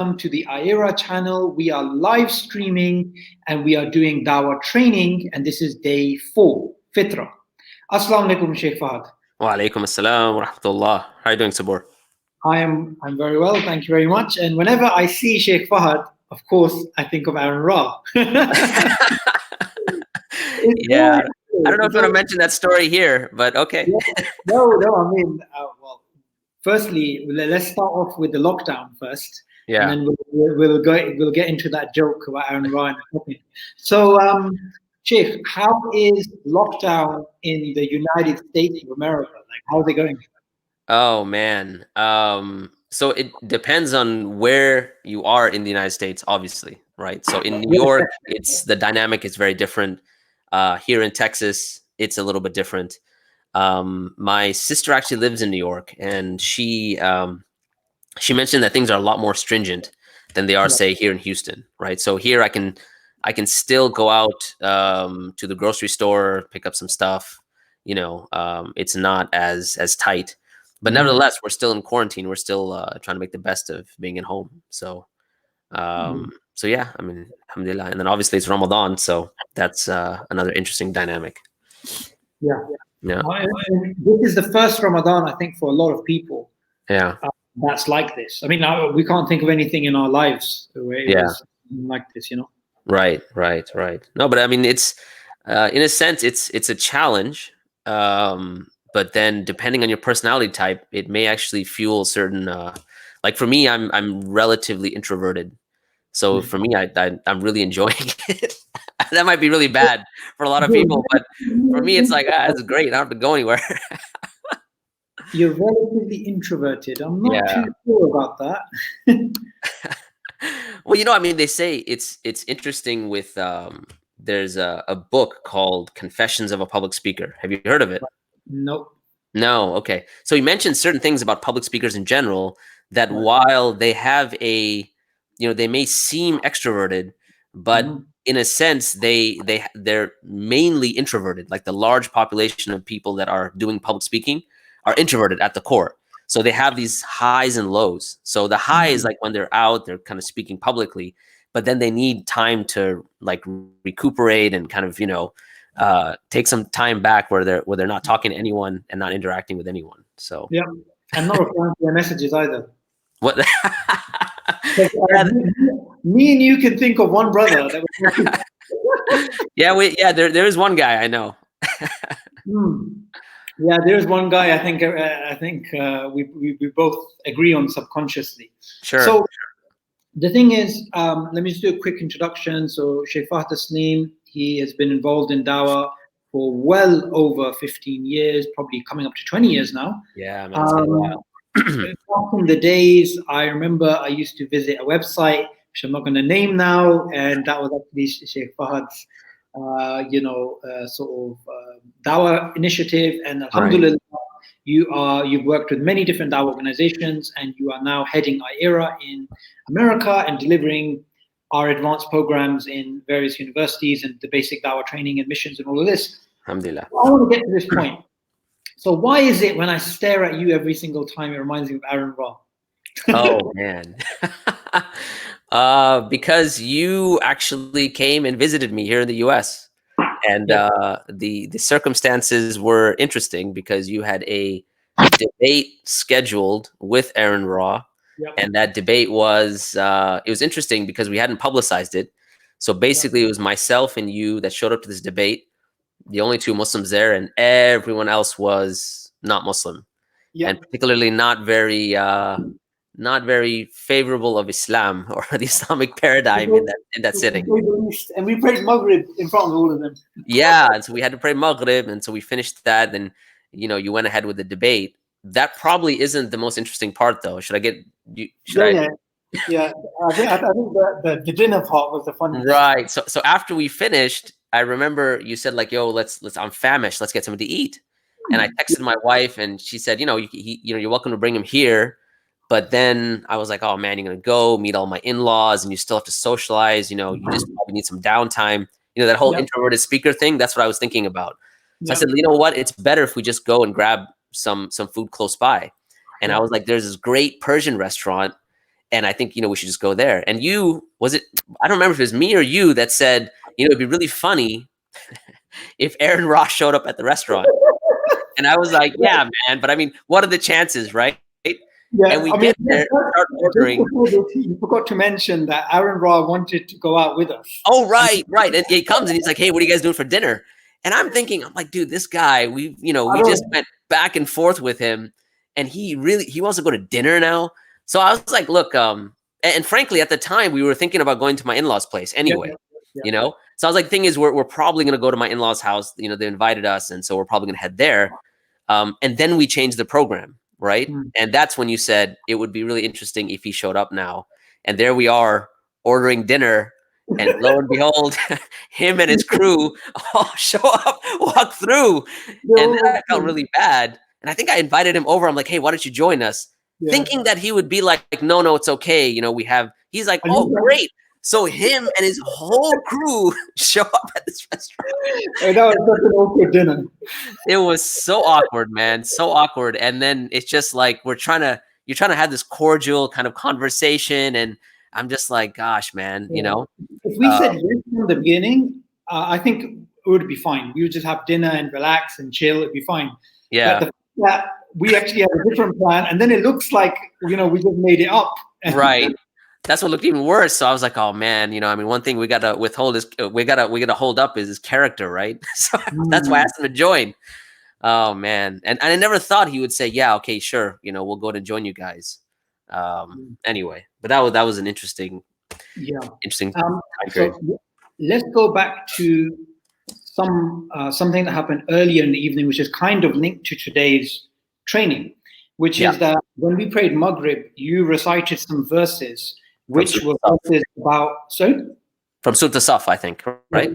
to the Aira channel. We are live streaming and we are doing Dawah training, and this is day 4, Fitrah. Assalamu alaikum, Sheikh Fahad. Wa alaikum assalam wa rahmatullah. How are you doing, Sabur? I'm very well, thank you very much. And whenever I see Sheikh Fahad, of course, I think of Aaron Ra. Yeah, I don't know if you want to mention that story here, but okay. Yeah. No, I mean, well, firstly, let's start off with the lockdown first. Yeah. And then we'll get into that joke about Aaron Ryan. So, Sheikh, how is lockdown in the United States of America? Like, how's it going? Oh man. So it depends on where you are in the United States, obviously, right? So in New York, the dynamic is very different. Here in Texas, it's a little bit different. My sister actually lives in New York, and she mentioned that things are a lot more stringent than they are, say, here in Houston, right? So here I can still go out to the grocery store, pick up some stuff. It's not as tight, but nevertheless, we're still in quarantine. We're still trying to make the best of being at home. So, so yeah, I mean, alhamdulillah. And then obviously it's Ramadan, so that's another interesting dynamic. Yeah. Yeah. This is the first Ramadan, I think, for a lot of people. Yeah. That's like this. I mean, we can't think of anything in our lives where it was like this, Right. No, but I mean, it's in a sense, it's a challenge. But then, depending on your personality type, it may actually fuel certain. Like for me, I'm relatively introverted, so for me, I'm really enjoying it. That might be really bad for a lot of people, but for me, it's like it's great. I don't have to go anywhere. You're relatively introverted. I'm not too sure about that. Well, I mean, they say it's interesting with there's a book called Confessions of a Public Speaker. Have you heard of it? Nope. No. Okay. So he mentioned certain things about public speakers in general that while they have they may seem extroverted, but in a sense they're mainly introverted. Like the large population of people that are doing public speaking are introverted at the core. So they have these highs and lows. So the high is like when they're out, they're kind of speaking publicly, but then they need time to like recuperate and kind of, take some time back where they're not talking to anyone and not interacting with anyone. So yeah, and not replying to their messages either. What? Me and you can think of one brother. There is one guy I know. Yeah, there's one guy. I think we both agree on subconsciously. Sure. So the thing is, let me just do a quick introduction. So Sheikh Fahad Tasneem, he has been involved in Dawah for well over 15 years, probably coming up to 20 years now. Yeah, man, it's been a while. Back in the days, I remember I used to visit a website, which I'm not going to name now, and that was actually Sheikh Fahad's, sort of Dawah initiative. And alhamdulillah, you've worked with many different Dawah organizations, and you are now heading Aira in America and delivering our advanced programs in various universities and the basic Dawah training and missions and all of this. Alhamdulillah. I want to get to this point. So why is it when I stare at you every single time, it reminds me of Aaron Ra? Oh, man. Because you actually came and visited me here in the U.S. And the circumstances were interesting because you had a debate scheduled with Aaron Ra. Yep. And that debate was, it was interesting because we hadn't publicized it. So basically, it was myself and you that showed up to this debate, the only two Muslims there, and everyone else was not Muslim, and particularly not very favorable of Islam or the Islamic paradigm in that sitting. And we prayed Maghrib in front of all of them. Yeah, and so we had to pray Maghrib, and so we finished that. Then you went ahead with the debate. That probably isn't the most interesting part, though. Should I get you? Yeah. I think the dinner part was the fun. Right. So after we finished, I remember you said like, "Yo, let's I'm famished. Let's get something to eat." And I texted my wife, and she said, "You're welcome to bring him here." But then I was like, "Oh man, you're gonna go meet all my in-laws, and you still have to socialize. You just probably need some downtime. That whole introverted speaker thing. That's what I was thinking about." So I said, "You know what? It's better if we just go and grab some food close by." And I was like, "There's this great Persian restaurant and I think, we should just go there. And I don't remember if it was me or you that said, it'd be really funny if Aaron Ross showed up at the restaurant. And I was like, yeah, man, but I mean, what are the chances, right? Yeah, and we get there, start ordering. You forgot to mention that Aaron Ra wanted to go out with us. Oh, right. And he comes and he's like, hey, what are you guys doing for dinner? And I'm like, dude, this guy, we just went back and forth with him, and he wants to go to dinner now. So I was like, look, and frankly, at the time, we were thinking about going to my in-laws' place anyway, So I was like, the thing is, we're probably going to go to my in-laws' house. They invited us, and so we're probably going to head there. And then we changed the program, right? And that's when you said it would be really interesting if he showed up now. And there we are ordering dinner. And lo and behold, him and his crew all show up, walk through. And then I felt really bad. And I think I invited him over. I'm like, hey, why don't you join us? Thinking that he would be like, no, it's okay. He's like, oh, great. So him and his whole crew show up at this restaurant. And that was such an awkward dinner. It was so awkward, man. So awkward. And then it's just like you're trying to have this cordial kind of conversation. And I'm just like, gosh, man, If we said yes from the beginning, I think it would be fine. We would just have dinner and relax and chill. It'd be fine. Yeah. But the fact that we actually have a different plan, and then it looks like, we just made it up. Right. That's what looked even worse. So I was like, oh man, one thing we gotta withhold is we gotta hold up is his character, right? So that's why I asked him to join. Oh man. And I never thought he would say, yeah, okay, sure, we'll go to join you guys. Anyway, but that was an interesting time period. So let's go back to something that happened earlier in the evening, which is kind of linked to today's training, which is that when we prayed Maghrib, you recited some verses which were verses about from Surah Saf, I think, right?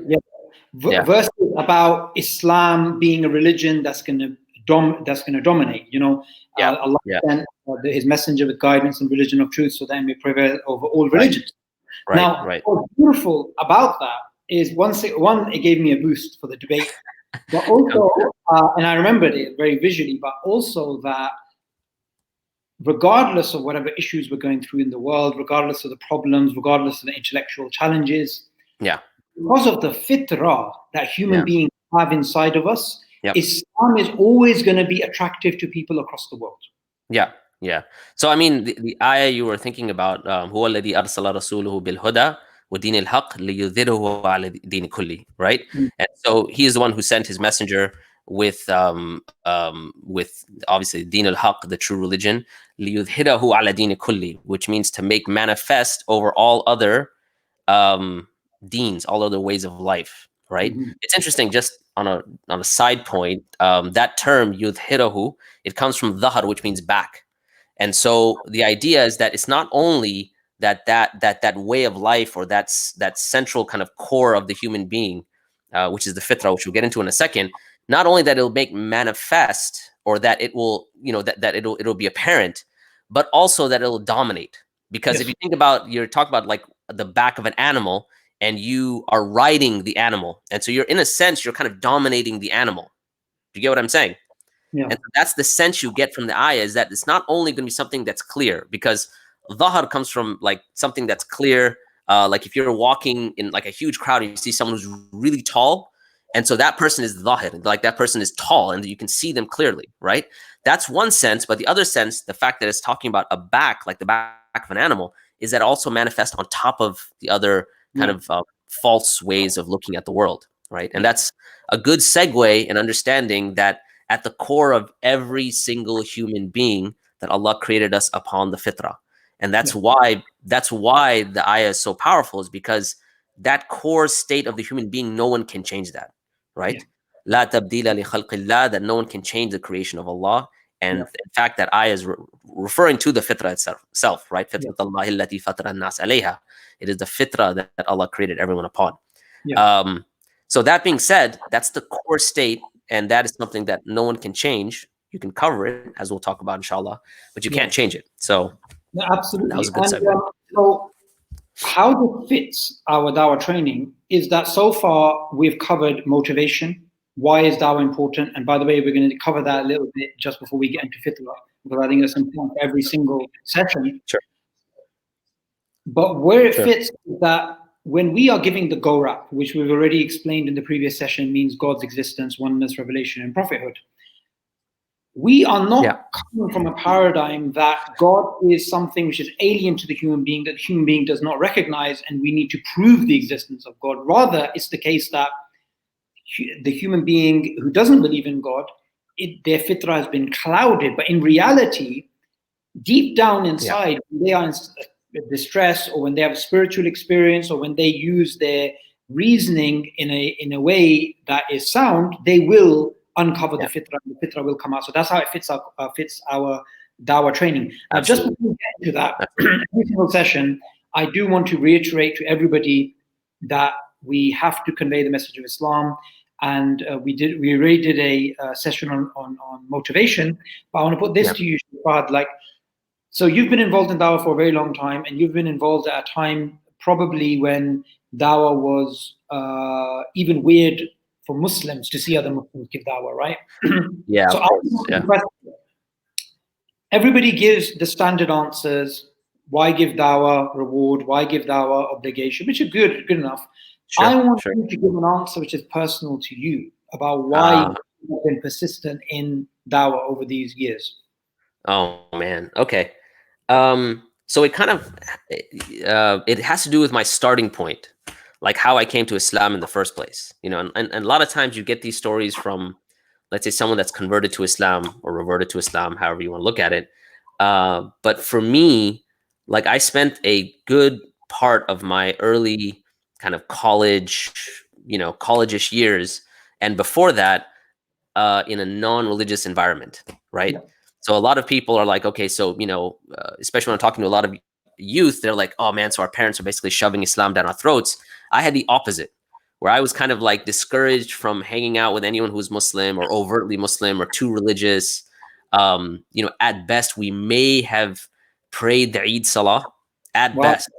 Verses about Islam being a religion that's gonna dominate. Allah sent His messenger with guidance and religion of truth, so that it may prevail over all religions. What's beautiful about that is it gave me a boost for the debate, but also, and I remembered it very visually, but also that regardless of whatever issues we're going through in the world, regardless of the problems, regardless of the intellectual challenges, because of the fitrah that human beings have inside of us, Islam is always going to be attractive to people across the world. Yeah. So I mean, the ayah you were thinking about, هو الذي أرسل رسوله بالهدى ودين الحق ليظهره على الدين كله, right? And so he is the one who sent his messenger with obviously din al-haq, the true religion, ليظهره على الدين كله, which means to make manifest over all other deens, all other ways of life, right? It's interesting, just on a side point, that term yudhirahu, it comes from dhahar, which means back. And so the idea is that it's not only that way of life, or that central kind of core of the human being, which is the fitrah, which we'll get into in a second. Not only that it'll make manifest, or that it will, that it'll be apparent, but also that it'll dominate. Because if you think about, you're talking about like the back of an animal, and you are riding the animal, and so you're, in a sense, you're kind of dominating the animal. Do you get what I'm saying? And so that's the sense you get from the ayah, is that it's not only going to be something that's clear, because dhahar comes from like something that's clear. Like if you're walking in like a huge crowd and you see someone who's really tall, and so that person is dhahir, like that person is tall and you can see them clearly, right? That's one sense. But the other sense, the fact that it's talking about a back, like the back of an animal, is that also manifest on top of the other kind of false ways of looking at the world, right? And that's a good segue in understanding that at the core of every single human being, that Allah created us upon the fitrah. And that's why the ayah is so powerful, is because that core state of the human being, no one can change that, right? La tabdila li khalqillah, that no one can change the creation of Allah. And in fact, that ayah is referring to the fitrah itself, right? Fitrat Allah allati fatara an-nas alayha. It is the fitrah that Allah created everyone upon. So that being said, that's the core state, and that is something that no one can change. You can cover it, as we'll talk about, inshallah, but you can't change it. So absolutely, that was a good segue. So how this fits our Dawah training is that so far we've covered motivation. Why is Dawah important? And by the way, we're going to cover that a little bit just before we get into Fitrah, because I think it's important for every single session. Sure. But where it Sure. fits is that when we are giving the Gorab, which we've already explained in the previous session, means God's existence, oneness, revelation, and prophethood. We are not coming from a paradigm that God is something which is alien to the human being, that the human being does not recognize, and we need to prove the existence of God. Rather, it's the case that the human being who doesn't believe in God, their fitrah has been clouded. But in reality, deep down inside, when they are in distress, or when they have a spiritual experience, or when they use their reasoning in a way that is sound, they will uncover the fitrah, and the fitrah will come out. So that's how it fits our Dawah training. Now, just before we get into that, every single session, I do want to reiterate to everybody that we have to convey the message of Islam. And we already did a session on motivation, but I want to put this to you, Fahad, like, so you've been involved in Dawah for a very long time, and you've been involved at a time probably when Dawah was even weird for Muslims to see other Muslims give Dawah, right? Yeah. So everybody gives the standard answers. Why give Dawah reward? Why give Dawah obligation? Which are good enough. Sure, I want you to give an answer which is personal to you about why you've been persistent in Dawah over these years. Oh man. Okay. So it kind of it has to do with my starting point, like how I came to Islam in the first place. You know, and a lot of times you get these stories from, let's say, someone that's converted to Islam or reverted to Islam, however you want to look at it. But for me, like, I spent a good part of my early kind of college, college-ish years, and before that, in a non-religious environment, right? Yeah. So a lot of people are like, okay, so, especially when I'm talking to a lot of youth, they're like, oh man, so our parents are basically shoving Islam down our throats. I had the opposite, where I was kind of like discouraged from hanging out with anyone who's Muslim or overtly Muslim or too religious. At best, we may have prayed the Eid Salah at best,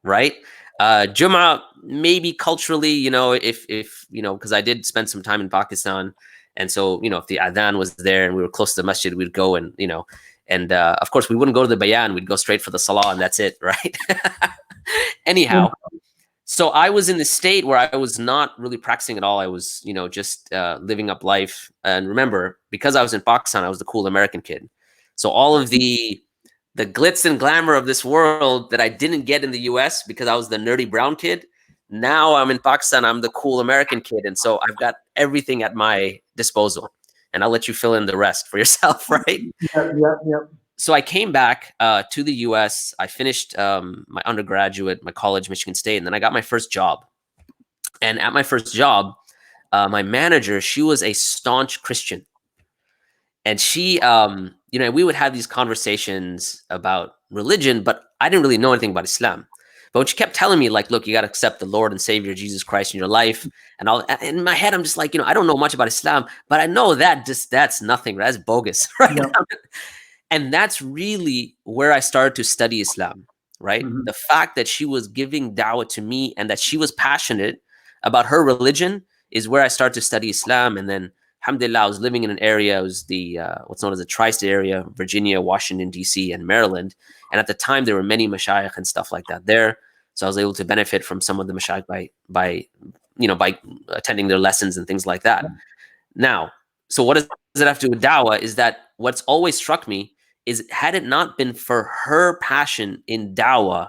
right? Jum'ah, maybe culturally, if because I did spend some time in Pakistan. And so, if the adhan was there and we were close to the masjid, we'd go and, of course, we wouldn't go to the bayan. We'd go straight for the salah and that's it, right? Anyhow, so I was in the state where I was not really practicing at all. I was, just living up life. And remember, because I was in Pakistan, I was the cool American kid. So all of the glitz and glamour of this world that I didn't get in the US because I was the nerdy brown kid, now I'm in Pakistan, I'm the cool American kid. And so I've got everything at my disposal. And I'll let you fill in the rest for yourself, right? Yeah. So I came back to the US. I finished my undergraduate, my college, Michigan State, and then I got my first job. And at my first job, my manager, she was a staunch Christian. And she, we would have these conversations about religion, but I didn't really know anything about Islam. But when she kept telling me, like, look, you got to accept the Lord and Savior Jesus Christ in your life, and all, in my head, I'm just like, I don't know much about Islam, but I know that that's nothing. That's bogus, right? Yeah. And that's really where I started to study Islam, right? Mm-hmm. The fact that she was giving dawah to me and that she was passionate about her religion is where I started to study Islam. And then, alhamdulillah, I was living in an area, it was the what's known as the tri-state area, Virginia, Washington, D.C., and Maryland. And at the time, there were many mashayikh and stuff like that there. So I was able to benefit from some of the mashayikh by attending their lessons and things like that. Now, so what does it have to do with dawah is that what's always struck me is, had it not been for her passion in dawah,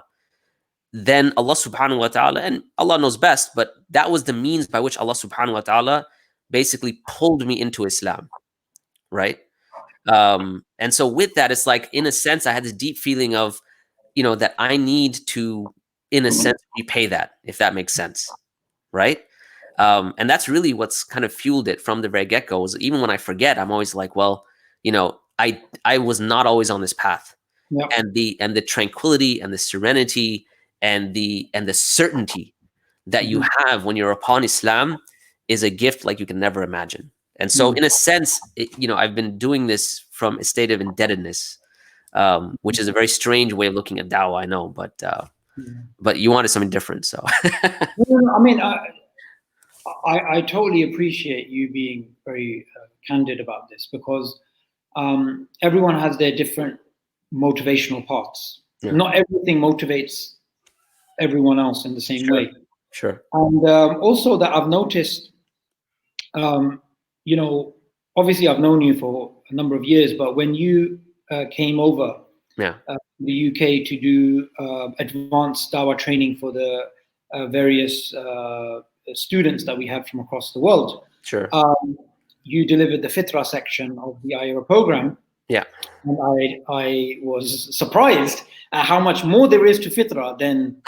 then Allah subhanahu wa ta'ala, and Allah knows best, but that was the means by which Allah subhanahu wa ta'ala basically pulled me into Islam, right? And so with that, it's like, in a sense, I had this deep feeling of, that I need to, in a sense, repay that, if that makes sense, right? And that's really what's kind of fueled it from the very get-go. Is even when I forget, I'm always like, well, I was not always on this path. Yep. And the tranquility and the serenity and the certainty that you have when you're upon Islam is a gift like you can never imagine. And so, in a sense, I've been doing this from a state of indebtedness, which is a very strange way of looking at dawah, I know, but you wanted something different, so. I mean, I totally appreciate you being very candid about this, because everyone has their different motivational paths. Yeah. Not everything motivates everyone else in the same Sure. way. Sure. And also that I've noticed, you know, obviously I've known you for a number of years, but when you came over Yeah. to the UK to do advanced Dawah training for the various students that we have from across the world, Sure. you delivered the Fitrah section of the IERA program. Yeah. And I was surprised at how much more there is to Fitrah than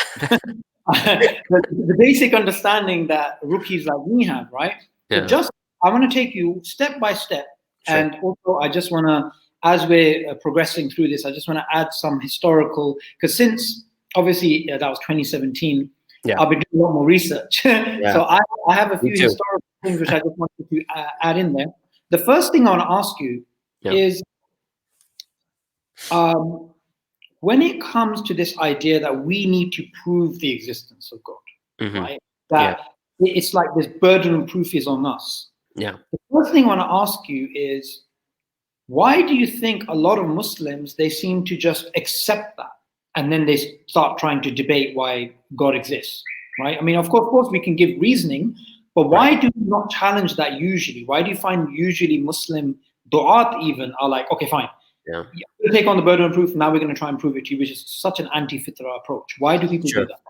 the basic understanding that rookies like me have, right? So Yeah. I want to take you step by step. Sure. And also I just want to, as we're progressing through this, I just want to add some historical, because since obviously that was 2017, Yeah. I've been doing a lot more research. Yeah. So I have a Me few too. historical things which I just wanted to add in there. The first thing I want to ask you is, when it comes to this idea that we need to prove the existence of God, right? That it's like this burden of proof is on us. Yeah. The first thing I want to ask you is, why do you think a lot of Muslims, they seem to just accept that and then they start trying to debate why God exists, right? I mean, of course we can give reasoning, but why do we not challenge that usually? Why do you find usually Muslim du'at even are like, okay, fine. Yeah. We'll take on the burden of proof. Now we're going to try and prove it to you, which is such an anti-fitrah approach. Why do people do that?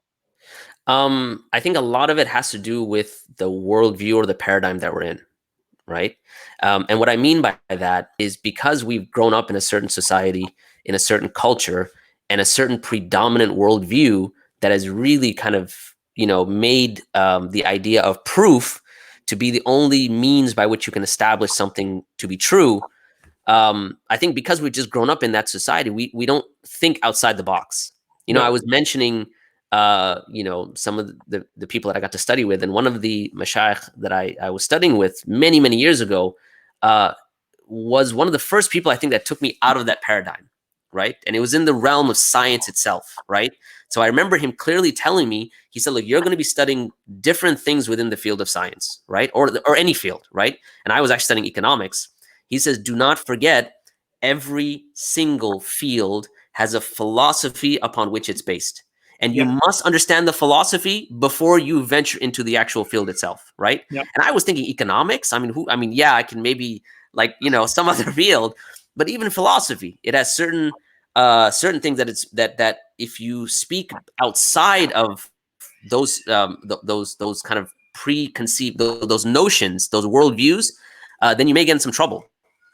I think a lot of it has to do with the worldview or the paradigm that we're in, right? And what I mean by that is because we've grown up in a certain society, in a certain culture, and a certain predominant worldview that has really kind of, made the idea of proof to be the only means by which you can establish something to be true. I think because we've just grown up in that society, we don't think outside the box. I was mentioning, some of the people that I got to study with, and one of the mashayikh that I was studying with many, many years ago was one of the first people I think that took me out of that paradigm, right? And it was in the realm of science itself, right? So I remember him clearly telling me, he said, look, you're going to be studying different things within the field of science, right? Or any field, right? And I was actually studying economics. He says, do not forget, every single field has a philosophy upon which it's based. And you must understand the philosophy before you venture into the actual field itself, right? And I was thinking economics. I mean, yeah, I can maybe some other field, but even philosophy, it has certain things that if you speak outside of those those kind of preconceived those notions, those worldviews, then you may get in some trouble.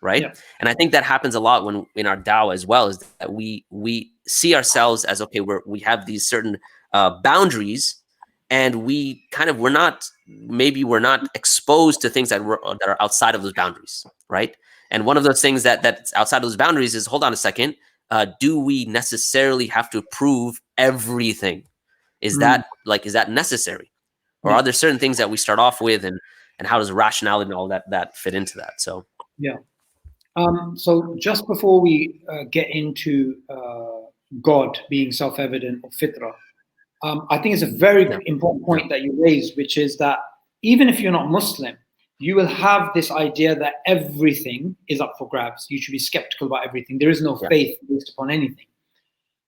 Right. And I think that happens a lot when in our Dawah as well, is that we see ourselves as, okay, we have these certain boundaries, and we're not exposed to things that are outside of those boundaries. Right. And one of those things that's outside of those boundaries is, hold on a second, do we necessarily have to prove everything? Is that necessary? Or are there certain things that we start off with, and how does rationality and all that fit into that? So so just before we get into God being self-evident or fitrah, I think it's a very important point that you raised, which is that even if you're not Muslim, you will have this idea that everything is up for grabs. You should be skeptical about everything. There is no faith based upon anything.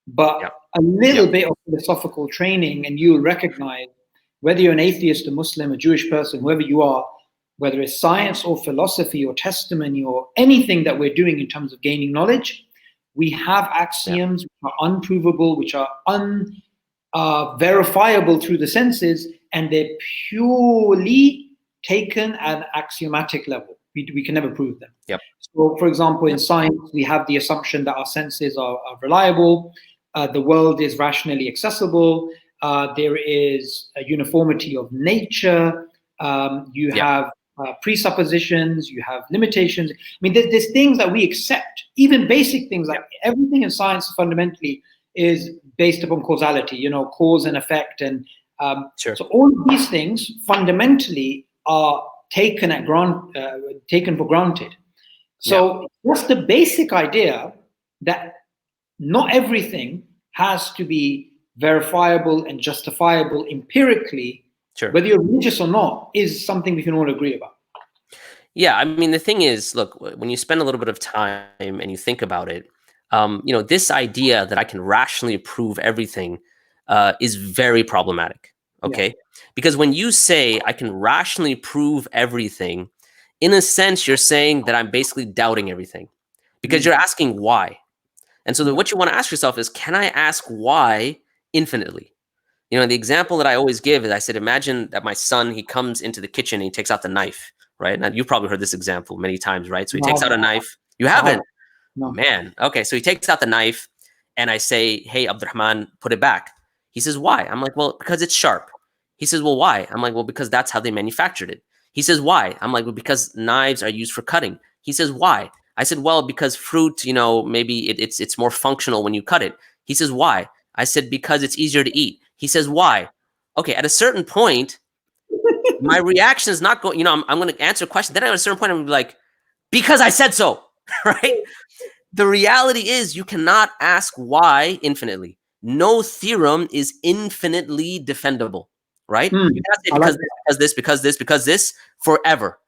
But a little bit of philosophical training, and you'll recognize, whether you're an atheist, a Muslim, a Jewish person, whoever you are, whether it's science or philosophy or testimony or anything that we're doing in terms of gaining knowledge, we have axioms which are unprovable, which are unverifiable through the senses, and they're purely taken at an axiomatic level. We can never prove them. So, for example, in science, we have the assumption that our senses are reliable, the world is rationally accessible, there is a uniformity of nature, you have presuppositions, you have limitations. I mean, there's things that we accept, even basic things, like everything in science fundamentally is based upon causality, cause and effect. And so all of these things fundamentally are taken for granted. So that's the basic idea, that not everything has to be verifiable and justifiable empirically, whether you're religious or not, is something we can all agree about. Yeah, I mean, the thing is, look, when you spend a little bit of time and you think about it, this idea that I can rationally prove everything, is very problematic. Okay, because when you say I can rationally prove everything, in a sense, you're saying that I'm basically doubting everything, because you're asking why. And so what you want to ask yourself is, can I ask why infinitely? You know, the example that I always give is, I said, imagine that my son, he comes into the kitchen and he takes out the knife, right? Now, you've probably heard this example many times, right? So he takes out a knife. You haven't? No. Man. Okay, so he takes out the knife and I say, hey, Abdurrahman, put it back. He says, why? I'm like, well, because it's sharp. He says, well, why? I'm like, well, because that's how they manufactured it. He says, why? I'm like, well, because knives are used for cutting. He says, why? I said, well, because fruit, you know, maybe it's more functional when you cut it. He says, why? I said, because it's easier to eat. He says, why? Okay, at a certain point, my reaction is not going, you know, I'm going to answer a question. Then at a certain point, I'm going to be like, because I said so, right? The reality is you cannot ask why infinitely. No theorem is infinitely defendable, right? You cannot say because this forever.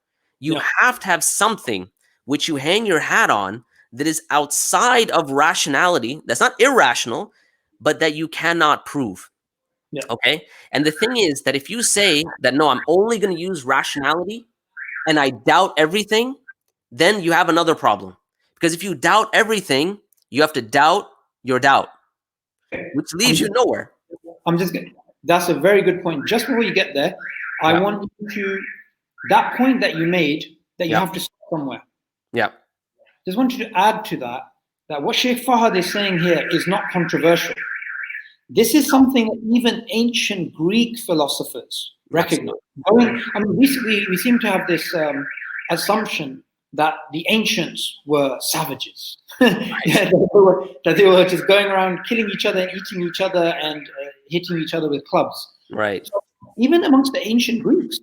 You have to have something which you hang your hat on that is outside of rationality, that's not irrational, but that you cannot prove. Okay? And the thing is that if you say that, no, I'm only going to use rationality and I doubt everything, then you have another problem. Because if you doubt everything, you have to doubt your doubt, which leaves you nowhere. That's a very good point. Just before you get there, I want you to, that point that you made, that you have to start somewhere. Yeah. Just want you to add to that, that what Sheikh Fahad is saying here is not controversial. This is something that even ancient Greek philosophers recognize. I mean, we seem to have this assumption that the ancients were savages, that they were just going around killing each other and eating each other and hitting each other with clubs. Right. So even amongst the ancient Greeks,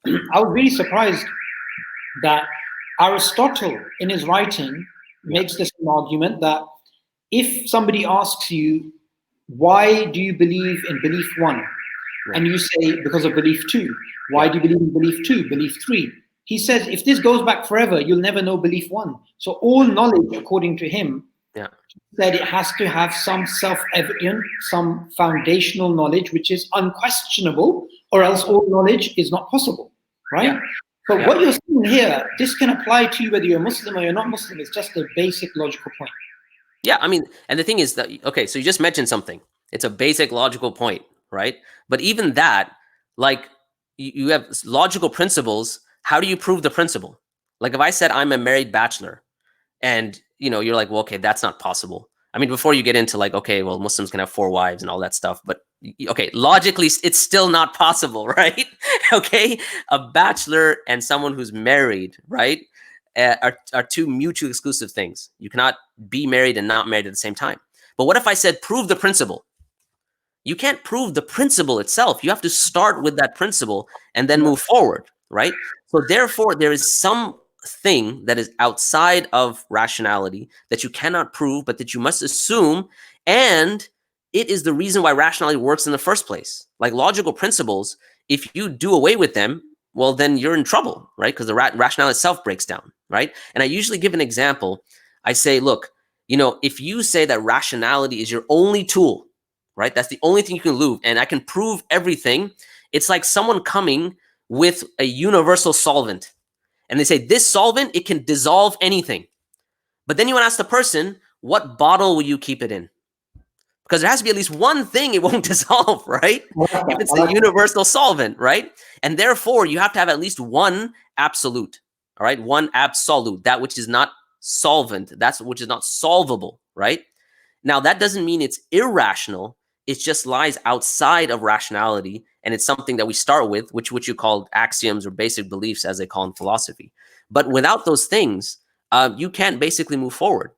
I was really surprised that Aristotle, in his writing, makes this argument that if somebody asks you, why do you believe in belief 1? And you say, because of belief 2. Why do you believe in belief 2, belief 3? He says, if this goes back forever, you'll never know belief 1. So all knowledge, according to him, said it has to have some self-evident, some foundational knowledge, which is unquestionable, or else all knowledge is not possible, right? So what you're saying here, this can apply to you whether you're Muslim or you're not Muslim. It's just a basic logical point. Yeah, I mean, and the thing is that, okay, so you just mentioned something. It's a basic logical point, right? But even that, like, you have logical principles. How do you prove the principle? Like, if I said I'm a married bachelor and, you know, you're like, well, okay, that's not possible. I mean, before you get into like, okay, well, Muslims can have 4 wives and all that stuff, but okay, logically, it's still not possible, right? Okay, a bachelor and someone who's married, right, are 2 mutually exclusive things. You cannot be married and not married at the same time. But what if I said, prove the principle? You can't prove the principle itself. You have to start with that principle and then move forward, right? So therefore, there is something that is outside of rationality that you cannot prove, but that you must assume, and it is the reason why rationality works in the first place. Like logical principles, if you do away with them, well, then you're in trouble, right? Because the rationality itself breaks down, right? And I usually give an example. I say, look, you know, if you say that rationality is your only tool, right? That's the only thing you can prove, and I can prove everything. It's like someone coming with a universal solvent, and they say, this solvent, it can dissolve anything. But then you want to ask the person, what bottle will you keep it in? Because there has to be at least one thing it won't dissolve, right? If it's a universal solvent, right? And therefore, you have to have at least one absolute, all right? One absolute, that which is not solvent, that's which is not solvable, right? Now, that doesn't mean it's irrational. It just lies outside of rationality, and it's something that we start with, which you call axioms or basic beliefs, as they call in philosophy. But without those things, you can't basically move forward.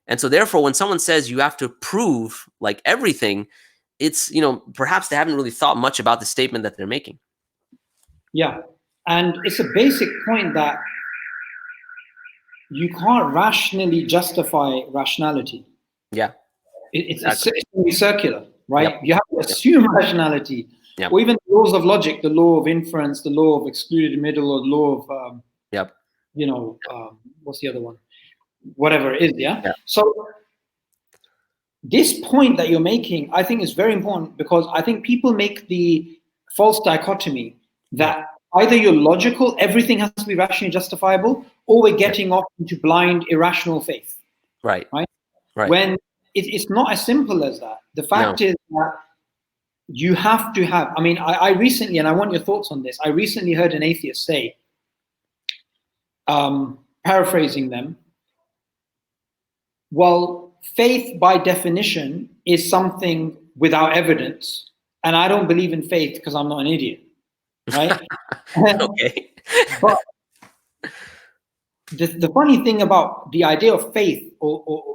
And so therefore, when someone says you have to prove like everything, it's, you know, perhaps they haven't really thought much about the statement that they're making. Yeah. And it's a basic point that you can't rationally justify rationality. Yeah. It's circular, right? Yep. You have to assume rationality. Yep. Or even the laws of logic, the law of inference, the law of excluded middle, or the law of, you know, what's the other one? Whatever it is, yeah? So this point that you're making, I think, is very important, because I think people make the false dichotomy that either you're logical, everything has to be rationally justifiable, or we're getting off into blind, irrational faith. Right. Right? Right. When it's not as simple as that. The fact is that you have to have, I mean, I recently, and I want your thoughts on this, I recently heard an atheist say, paraphrasing them, well, faith by definition is something without evidence, and I don't believe in faith because I'm not an idiot, right? Okay. But the funny thing about the idea of faith, or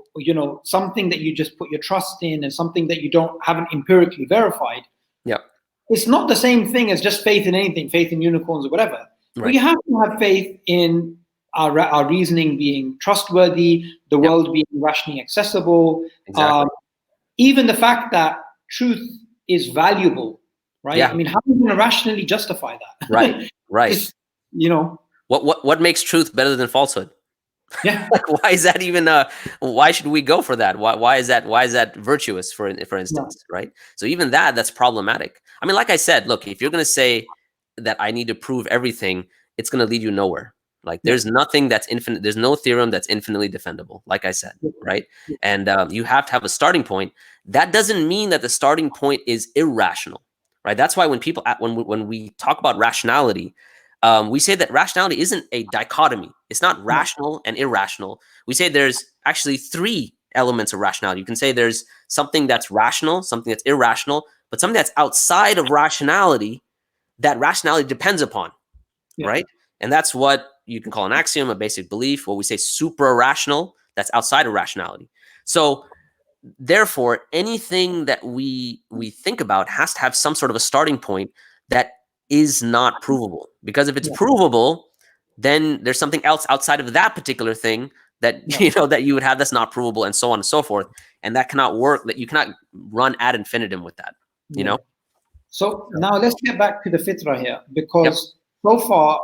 something that you just put your trust in, and something that you haven't empirically verified, it's not the same thing as just faith in anything, faith in unicorns or whatever. Right. But you have to have faith in our reasoning being trustworthy, the world being rationally accessible, exactly. Even the fact that truth is valuable, right? Yeah. I mean, how are you going to rationally justify that? Right, right. Just, what makes truth better than falsehood? Yeah. Like, why is that even? Why should we go for that? Why is that virtuous? For instance, right? So even that's problematic. I mean, like I said, look, if you're going to say that I need to prove everything, it's going to lead you nowhere. Like, there's nothing that's infinite. There's no theorem that's infinitely defendable, like I said, right? And you have to have a starting point. That doesn't mean that the starting point is irrational, right? That's why when people, when we talk about rationality, we say that rationality isn't a dichotomy. It's not rational and irrational. We say there's actually three elements of rationality. You can say there's something that's rational, something that's irrational, but something that's outside of rationality that rationality depends upon, right? And that's what you can call an axiom, a basic belief, what we say supra-rational, that's outside of rationality. So therefore, anything that we think about has to have some sort of a starting point that is not provable. Because if it's provable, then there's something else outside of that particular thing that that you would have that's not provable, and so on and so forth. And that cannot work, that you cannot run ad infinitum with that, you know? So now let's get back to the fitrah here, because so far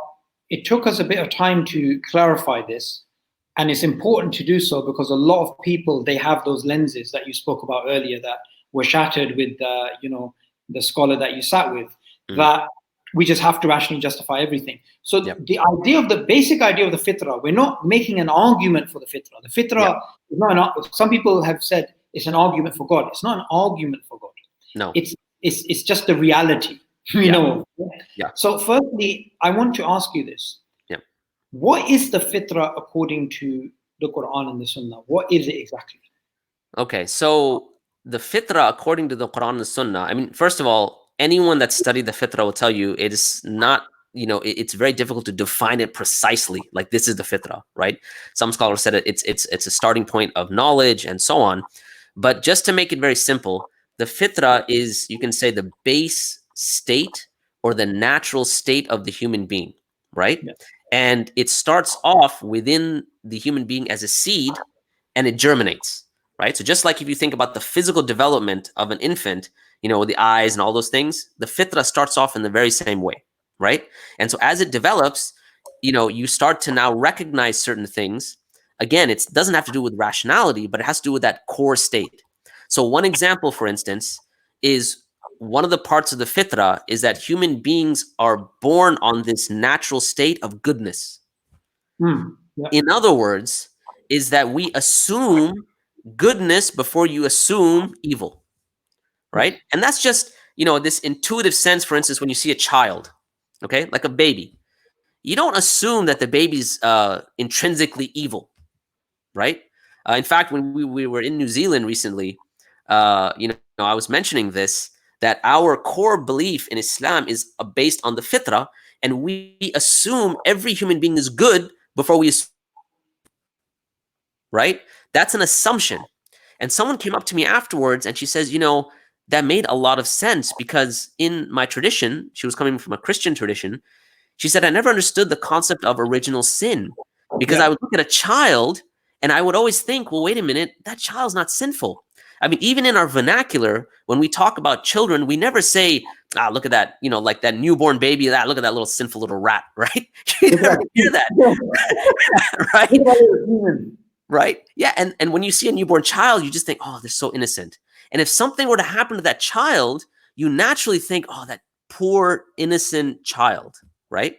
it took us a bit of time to clarify this. And it's important to do so because a lot of people, they have those lenses that you spoke about earlier that were shattered with the scholar that you sat with, that we just have to rationally justify everything. So the idea of the basic idea of the fitrah, we're not making an argument for the fitrah. The fitrah is not some people have said it's an argument for God. It's not an argument for God. No. It's just the reality, you know. So firstly, I want to ask you this. What is the fitrah according to the Quran and the Sunnah? What is it exactly? Okay, so the fitrah according to the Quran and the Sunnah, I mean, first of all, anyone that studied the fitrah will tell you it is not, it's very difficult to define it precisely. Like, this is the fitrah, right? Some scholars said it's a starting point of knowledge and so on. But just to make it very simple, the fitrah is, you can say, the base state or the natural state of the human being, right? And it starts off within the human being as a seed, and it germinates, right? So just like if you think about the physical development of an infant, with the eyes and all those things, the fitrah starts off in the very same way, right? And so as it develops, you start to now recognize certain things. Again, it doesn't have to do with rationality, but it has to do with that core state. So one example, for instance, is one of the parts of the fitrah is that human beings are born on this natural state of goodness. In other words, is that we assume goodness before you assume evil, right? And that's just, this intuitive sense. For instance, when you see a child, okay, like a baby, you don't assume that the baby's intrinsically evil, right? In fact, when we were in New Zealand recently, I was mentioning this, that our core belief in Islam is based on the fitrah, and we assume every human being is good before we assume, right? That's an assumption. And someone came up to me afterwards and she says, that made a lot of sense, because in my tradition, she was coming from a Christian tradition, she said, I never understood the concept of original sin, because I would look at a child and I would always think, well, wait a minute, that child's not sinful. I mean, even in our vernacular, when we talk about children, we never say, look at that, like that newborn baby, look at that little sinful little rat, right? You never hear that, right? right? Yeah. And when you see a newborn child, you just think, oh, they're so innocent. And if something were to happen to that child, you naturally think, oh, that poor innocent child, right?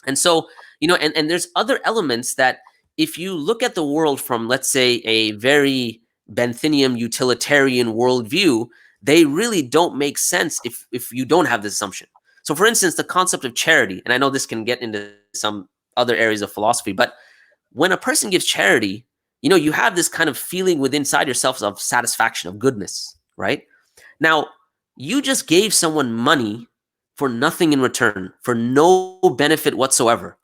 And so, and there's other elements that if you look at the world from, let's say, a very Benthamian utilitarian worldview, they really don't make sense if you don't have this assumption. So for instance, the concept of charity, and I know this can get into some other areas of philosophy, but when a person gives charity, you have this kind of feeling within inside yourself of satisfaction, of goodness, right? Now, you just gave someone money for nothing in return, for no benefit whatsoever.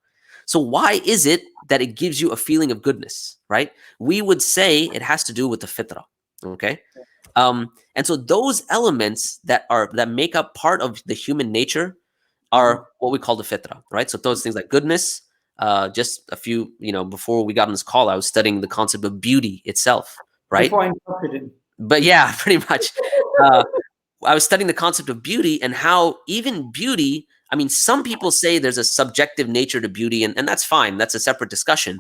So why is it that it gives you a feeling of goodness, right? We would say it has to do with the fitrah, okay? And so those elements that make up part of the human nature are what we call the fitrah, right? So those things like goodness. Just a few, before we got on this call, I was studying the concept of beauty itself, right? Before I interrupted him. But yeah, pretty much. I was studying the concept of beauty and how even beauty, I mean, some people say there's a subjective nature to beauty, and that's fine. That's a separate discussion.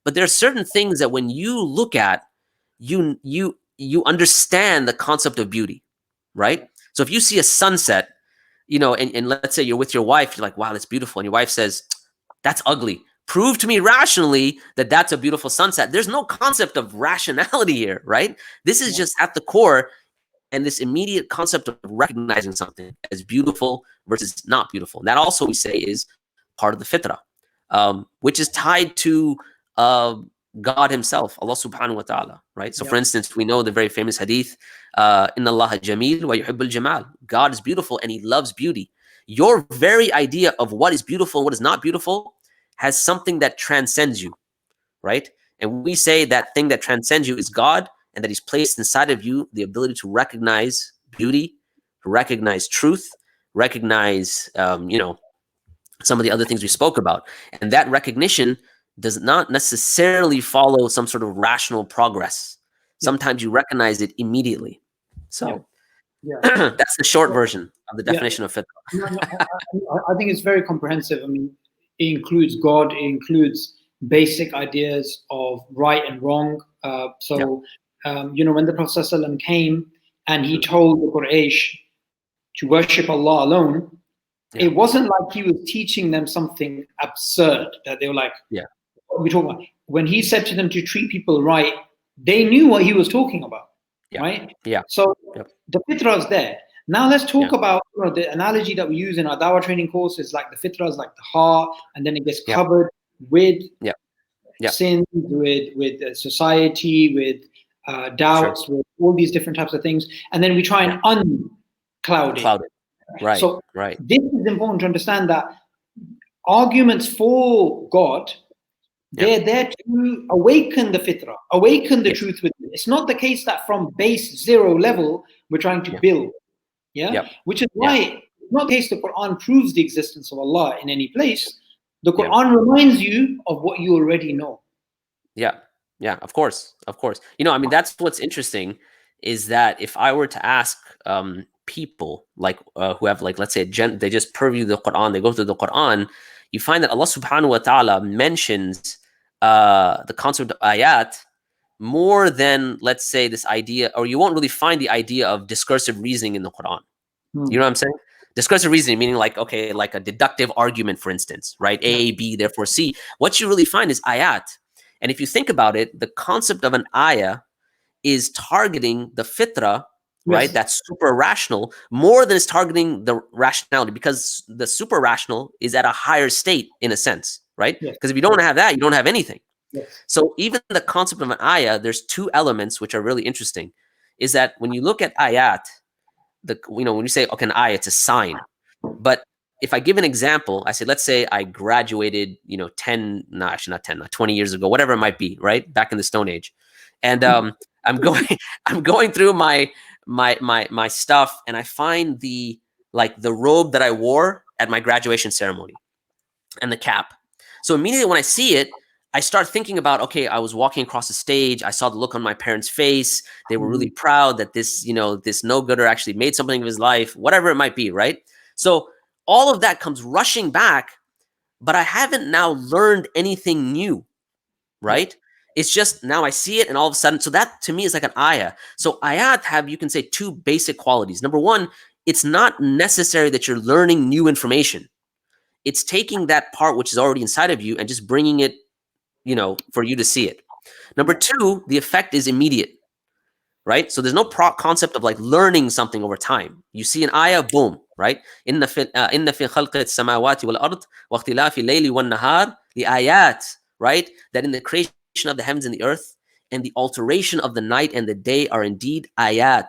But there are certain things that when you look at, you understand the concept of beauty, right? So if you see a sunset, and let's say you're with your wife, you're like, wow, that's beautiful. And your wife says, that's ugly. Prove to me rationally that that's a beautiful sunset. There's no concept of rationality here, right? This is just at the core, and this immediate concept of recognizing something as beautiful versus not beautiful. And that also we say is part of the fitrah, which is tied to God himself, Allah subhanahu wa ta'ala, right? So for instance, we know the very famous hadith, Inna Allah jameel wa yuhibbul jamal. God is beautiful and he loves beauty. Your very idea of what is beautiful and what is not beautiful has something that transcends you, right? And we say that thing that transcends you is God, and that he's placed inside of you the ability to recognize beauty, to recognize truth, recognize, some of the other things we spoke about. And that recognition does not necessarily follow some sort of rational progress. Sometimes you recognize it immediately. So that's the short version of the definition of fitrah. I think it's very comprehensive. I mean, it includes God, it includes basic ideas of right and wrong. When the Prophet ﷺ came and he told the Quraysh to worship Allah alone, it wasn't like he was teaching them something absurd that they were like, what are we talking about? When he said to them to treat people right, they knew what he was talking about, right? So the fitrah is there. Now let's talk about the analogy that we use in our Dawah training courses, like the fitrah is like the heart, and then it gets covered with sins, with society, with doubts, with all these different types of things, and then we try and uncloud it. Right. So this is important to understand that arguments for God, they're there to awaken the fitrah, awaken the truth within. It's not the case that from base zero level we're trying to build, which is why it's not the case the Quran proves the existence of Allah in any place. The Quran reminds you of what you already know. Yeah, of course. I mean, that's what's interesting is that if I were to ask people like who have, like, let's say they just purview the Quran, they go through the Quran, you find that Allah subhanahu wa ta'ala mentions the concept of ayat more than, let's say, this idea, or you won't really find the idea of discursive reasoning in the Quran. You know what I'm saying? Discursive reasoning, meaning like a deductive argument, for instance, right? A, B, therefore C. What you really find is ayat. And if you think about it, the concept of an ayah is targeting the fitrah, right? That's super rational, more than it's targeting the rationality, because the super rational is at a higher state in a sense, right? Because if you don't have that, you don't have anything. So even the concept of an ayah, there's two elements which are really interesting. Is that when you look at ayat, when you say, okay, an ayah, it's a sign. But if I give an example, I say, let's say I graduated, 20 years ago, whatever it might be, right? Back in the Stone Age. And I'm going through my stuff, and I find the robe that I wore at my graduation ceremony and the cap. So immediately when I see it, I start thinking about, okay, I was walking across the stage. I saw the look on my parents' face. They were really proud that this no-gooder actually made something of his life, whatever it might be, right? So all of that comes rushing back, but I haven't now learned anything new, right? It's just now I see it, and all of a sudden, so that to me is like an ayah. So ayat have, you can say, two basic qualities. Number one, it's not necessary that you're learning new information. It's taking that part which is already inside of you and just bringing it, for you to see it. Number two, the effect is immediate, right? So there's no concept of like learning something over time. You see an ayah, boom, right? Inna fi khalqi as-samawati wal ard wa ikhtilafi al-layli wan nahar li ayat, right? That in the creation of the heavens and the earth and the alteration of the night and the day are indeed ayat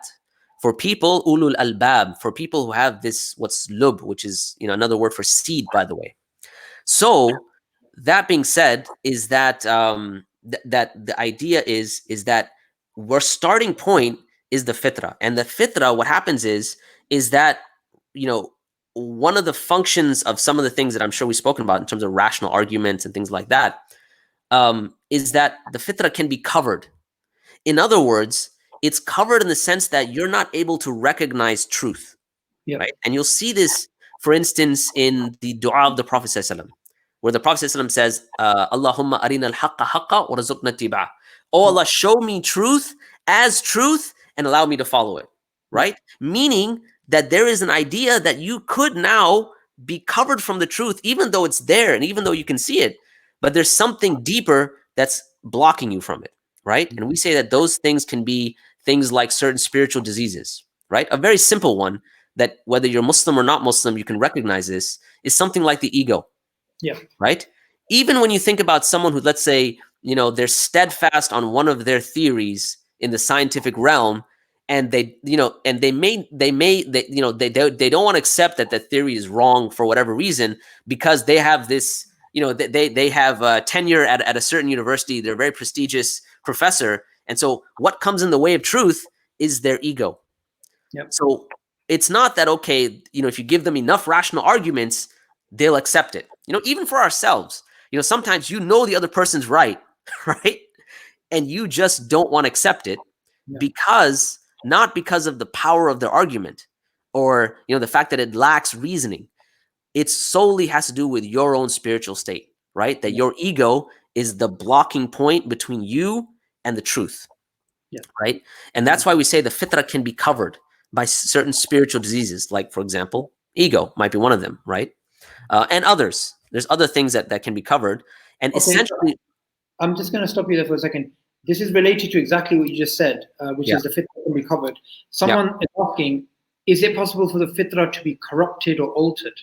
for people, ulul albab, for people who have this, what's lub, which is another word for seed, by the way. So that being said, is that that the idea is that our starting point is the fitrah, and the fitrah, what happens is that one of the functions of some of the things that I'm sure we've spoken about in terms of rational arguments and things like that, is that the fitrah can be covered. In other words, it's covered in the sense that you're not able to recognize truth, right? And you'll see this, for instance, in the dua of the Prophet ﷺ, where the Prophet ﷺ says, Allahumma arina al-haqqa haqqa wa razuqna tibah. Oh Allah, show me truth as truth and allow me to follow it, right? Meaning that there is an idea that you could now be covered from the truth, even though it's there and even though you can see it, but there's something deeper that's blocking you from it, right? And we say that those things can be things like certain spiritual diseases, right? A very simple one that whether you're Muslim or not Muslim, you can recognize this, is something like the ego. Yeah. Right. Even when you think about someone who, let's say, they're steadfast on one of their theories in the scientific realm, and they don't want to accept that the theory is wrong for whatever reason, because they have this, they have tenure at a certain university. They're a very prestigious professor. And so what comes in the way of truth is their ego. Yep. So it's not that, okay, if you give them enough rational arguments, they'll accept it. Even for ourselves, sometimes the other person's right, right? And you just don't want to accept it not because of the power of their argument or, the fact that it lacks reasoning. It solely has to do with your own spiritual state, right? That your ego is the blocking point between you and the truth, right? And that's why we say the fitrah can be covered by certain spiritual diseases, like, for example, ego might be one of them, right? And others. There's other things that can be covered. And essentially... I'm just going to stop you there for a second. This is related to exactly what you just said, which is the fitrah can be covered. Someone is asking, is it possible for the fitrah to be corrupted or altered?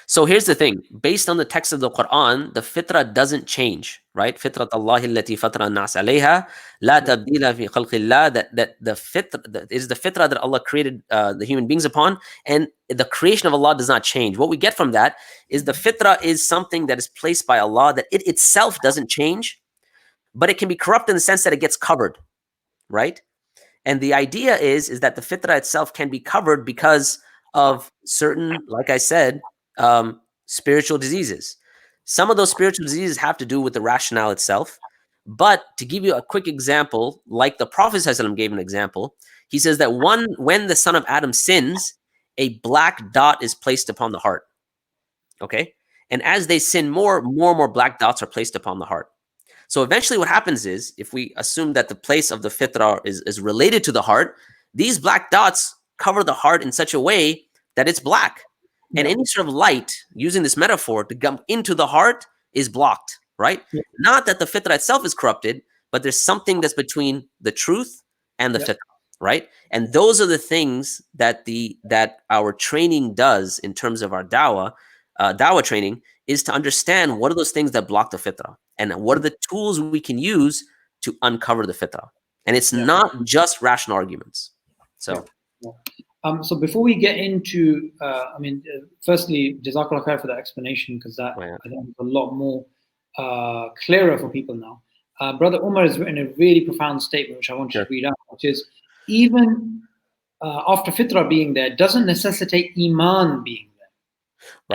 So here's the thing. Based on the text of the Quran, the fitrah doesn't change, right? Fitrat Allahi allati fatara an-nas alayha, la tabdila fi khalqillah. That the fitrah is the fitrah that Allah created the human beings upon, and the creation of Allah does not change. What we get from that is the fitrah is something that is placed by Allah, that it itself doesn't change, but it can be corrupt in the sense that it gets covered, right? And the idea is that the fitrah itself can be covered because of certain, like I said, spiritual diseases. Some of those spiritual diseases have to do with the rationale itself. But to give you a quick example, like the Prophet ﷺ gave an example, he says that when the son of Adam sins, a black dot is placed upon the heart. Okay? And as they sin more and more black dots are placed upon the heart. So eventually what happens is, if we assume that the place of the fitrah is related to the heart, these black dots cover the heart in such a way that it's black. And any sort of light, using this metaphor, to come into the heart is blocked, right? Not that the fitrah itself is corrupted, but there's something that's between the truth and the fitrah, right? And those are the things that our training does in terms of our dawah training, is to understand what are those things that block the fitrah and what are the tools we can use to uncover the fitrah. And it's not just rational arguments. So. So before we get into, firstly, Jazakallah khair for that explanation, because that I think is a lot more clearer for people now. Brother Umar has written a really profound statement, which I want to read out, which is, even after fitrah being there, doesn't necessitate iman being there.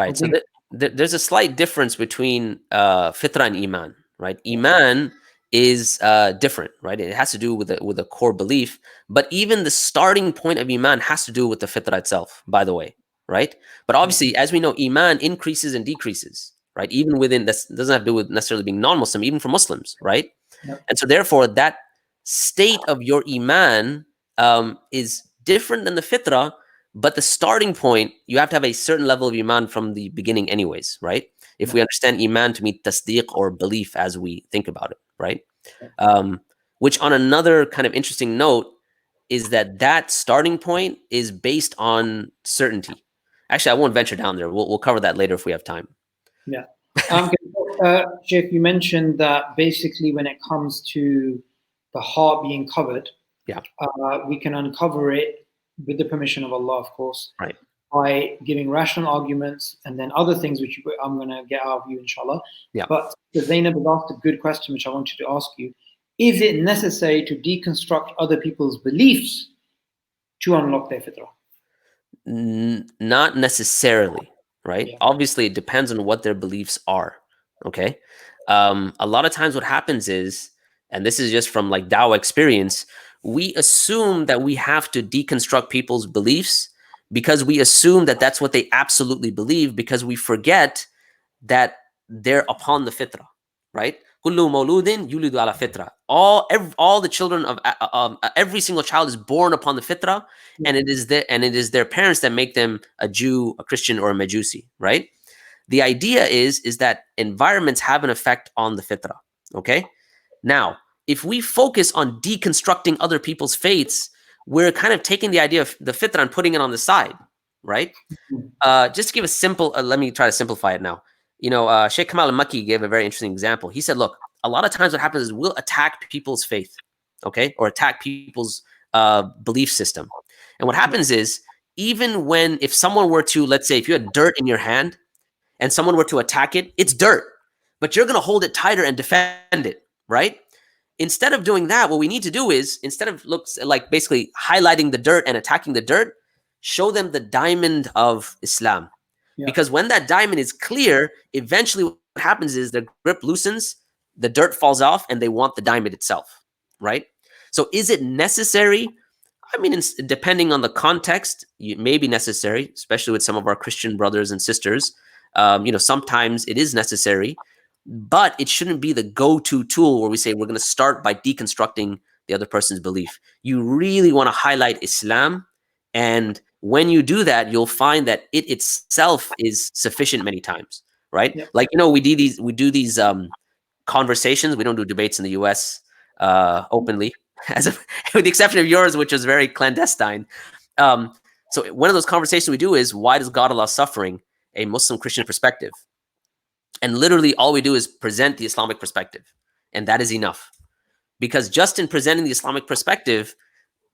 Right. So there's a slight difference between fitrah and iman, right? Iman is different, right? It has to do with a core belief, but even the starting point of iman has to do with the fitrah itself, by the way, right? But obviously, as we know, iman increases and decreases, right? Even within, that doesn't have to do with necessarily being non-Muslim, even for Muslims, right? Yep. And so therefore that state of your iman is different than the fitrah, but the starting point, you have to have a certain level of iman from the beginning anyways, right? If we understand iman to mean tasdeeq or belief as we think about it, right? Which on another kind of interesting note is that starting point is based on certainty. Actually, I won't venture down there. We'll cover that later if we have time. Yeah. Sheikh, you mentioned that basically when it comes to the heart being covered, yeah, we can uncover it with the permission of Allah, of course, right, by giving rational arguments and then other things which I'm going to get out of you, inshallah. Yeah. But Zainab has asked a good question, which I wanted to ask you. Is it necessary to deconstruct other people's beliefs to unlock their fitrah? Not necessarily, right? Yeah. Obviously, it depends on what their beliefs are, okay? A lot of times what happens is, and this is just from like Dawah experience, we assume that we have to deconstruct people's beliefs because we assume that that's what they absolutely believe, because we forget that they're upon the fitrah, right? Kullu mawludin yulidu ala fitrah. All the children of every single child is born upon the fitrah, and it is their parents that make them a Jew, a Christian, or a Majusi, right? The idea is that environments have an effect on the fitrah. Okay, now if we focus on deconstructing other people's faiths, we're kind of taking the idea of the fitrah and putting it on the side, right? Just to give a simple, let me try to simplify it now. You know, Sheikh Kamal al-Makki gave a very interesting example. He said, look, a lot of times what happens is we'll attack people's faith, okay, or attack people's belief system. And what happens is, even if someone were to, let's say, if you had dirt in your hand and someone were to attack it, it's dirt, but you're going to hold it tighter and defend it, right? Instead of doing that, what we need to do is, instead of like basically highlighting the dirt and attacking the dirt, show them the diamond of Islam. Yeah. Because when that diamond is clear, eventually what happens is their grip loosens, the dirt falls off, and they want the diamond itself, right? So is it necessary? I mean, depending on the context, it may be necessary, especially with some of our Christian brothers and sisters. You know, sometimes it is necessary, but it shouldn't be the go-to tool where we say we're going to start by deconstructing the other person's belief. You really want to highlight Islam, and when you do that, you'll find that it itself is sufficient many times, right? Yeah. Like, you know, we do these conversations. We don't do debates in the U.S. Openly, with the exception of yours, which was very clandestine. So one of those conversations we do is, why does God allow suffering? A Muslim Christian perspective. And literally all we do is present the Islamic perspective, and that is enough. Because just in presenting the Islamic perspective,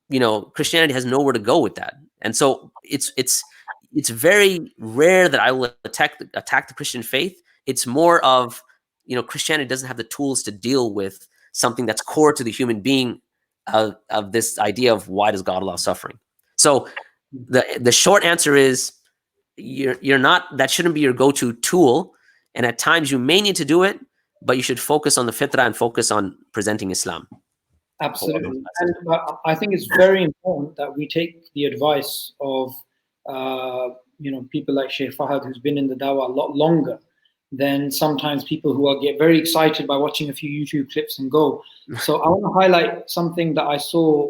you know, Christianity has nowhere to go with that. And so it's very rare that I will attack the Christian faith. It's more of, you know, Christianity doesn't have the tools to deal with something that's core to the human being, of this idea of why does God allow suffering. So the short answer is, you're not, that shouldn't be your go-to tool. And at times you may need to do it, but you should focus on the fitrah and focus on presenting Islam. Absolutely. And I think it's very important that we take the advice of, you know, people like Sheikh Fahad, who's been in the Dawah a lot longer than sometimes people who get very excited by watching a few YouTube clips and go. So I want to highlight something that I saw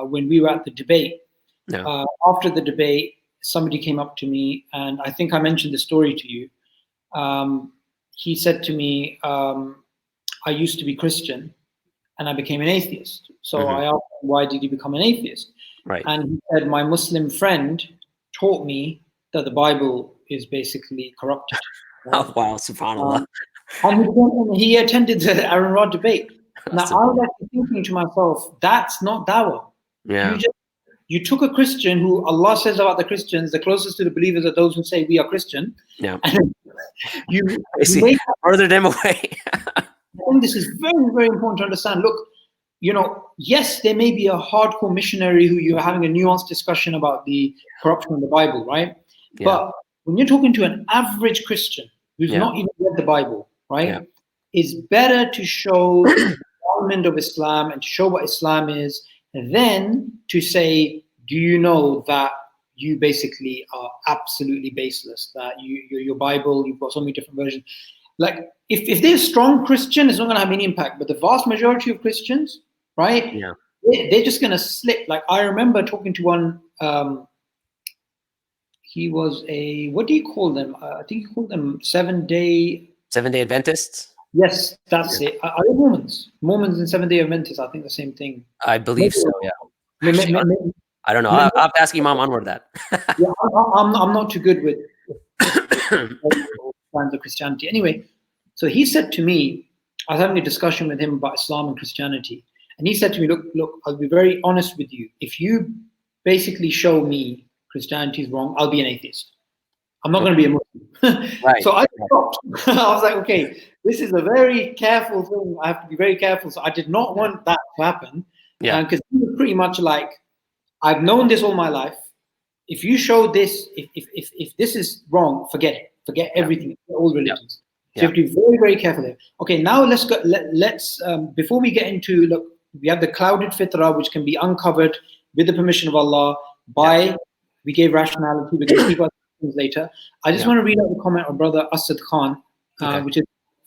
when we were at the debate. Yeah. After the debate, somebody came up to me, and I think I mentioned the story to you. He said to me, I used to be Christian and I became an atheist. So I asked him, why did you become an atheist? Right. And he said, my Muslim friend taught me that the Bible is basically corrupted. Right? Oh, wow, subhanAllah. And he attended the Aaron Rod debate. Now, I was actually thinking to myself, that's not Dawah. Yeah. You took a Christian who Allah says about the Christians, the closest to the believers are those who say we are Christian. Yeah. And you furthered them away. I think this is very, very important to understand. Look, you know, yes, there may be a hardcore missionary who you're having a nuanced discussion about the corruption of the Bible, right? Yeah. But when you're talking to an average Christian who's not even read the Bible, right? It's better to show the element of Islam and to show what Islam is, and then to say, do you know that you basically are absolutely baseless, that your Bible, you've got so many different versions. like if they're strong Christian, it's not going to have any impact. But the vast majority of Christians, right, Yeah. they're just going to slip. Like I remember talking to one. He was a, what do you call them? I think you call them 7-day. 7-day Adventists. Yes, that's it. Are they Mormons? Mormons and 7-day Adventists, I think the same thing. I believe so. Yeah. Maybe, Actually, I don't know. I'll have to ask Imam Anwar that. yeah, I'm not too good with kinds of Christianity. Anyway, so he said to me, I was having a discussion with him about Islam and Christianity, and he said to me, look, I'll be very honest with you. If you basically show me Christianity is wrong, I'll be an atheist. I'm not going to be a Muslim. Right. So I stopped. I was like, okay, this is a very careful thing. I have to be very careful. So I did not want that to happen. Yeah. Because he was pretty much like, I've known this all my life. If you show this, if this is wrong, forget it. Forget everything, all religions. So you have to be very, very careful there. Okay, now let's go. Let's before we get into, look, we have the clouded fitrah, which can be uncovered with the permission of Allah by, we gave rationality, we're going to speak about things later. I just want to read out the comment of Brother Asad Khan, which is,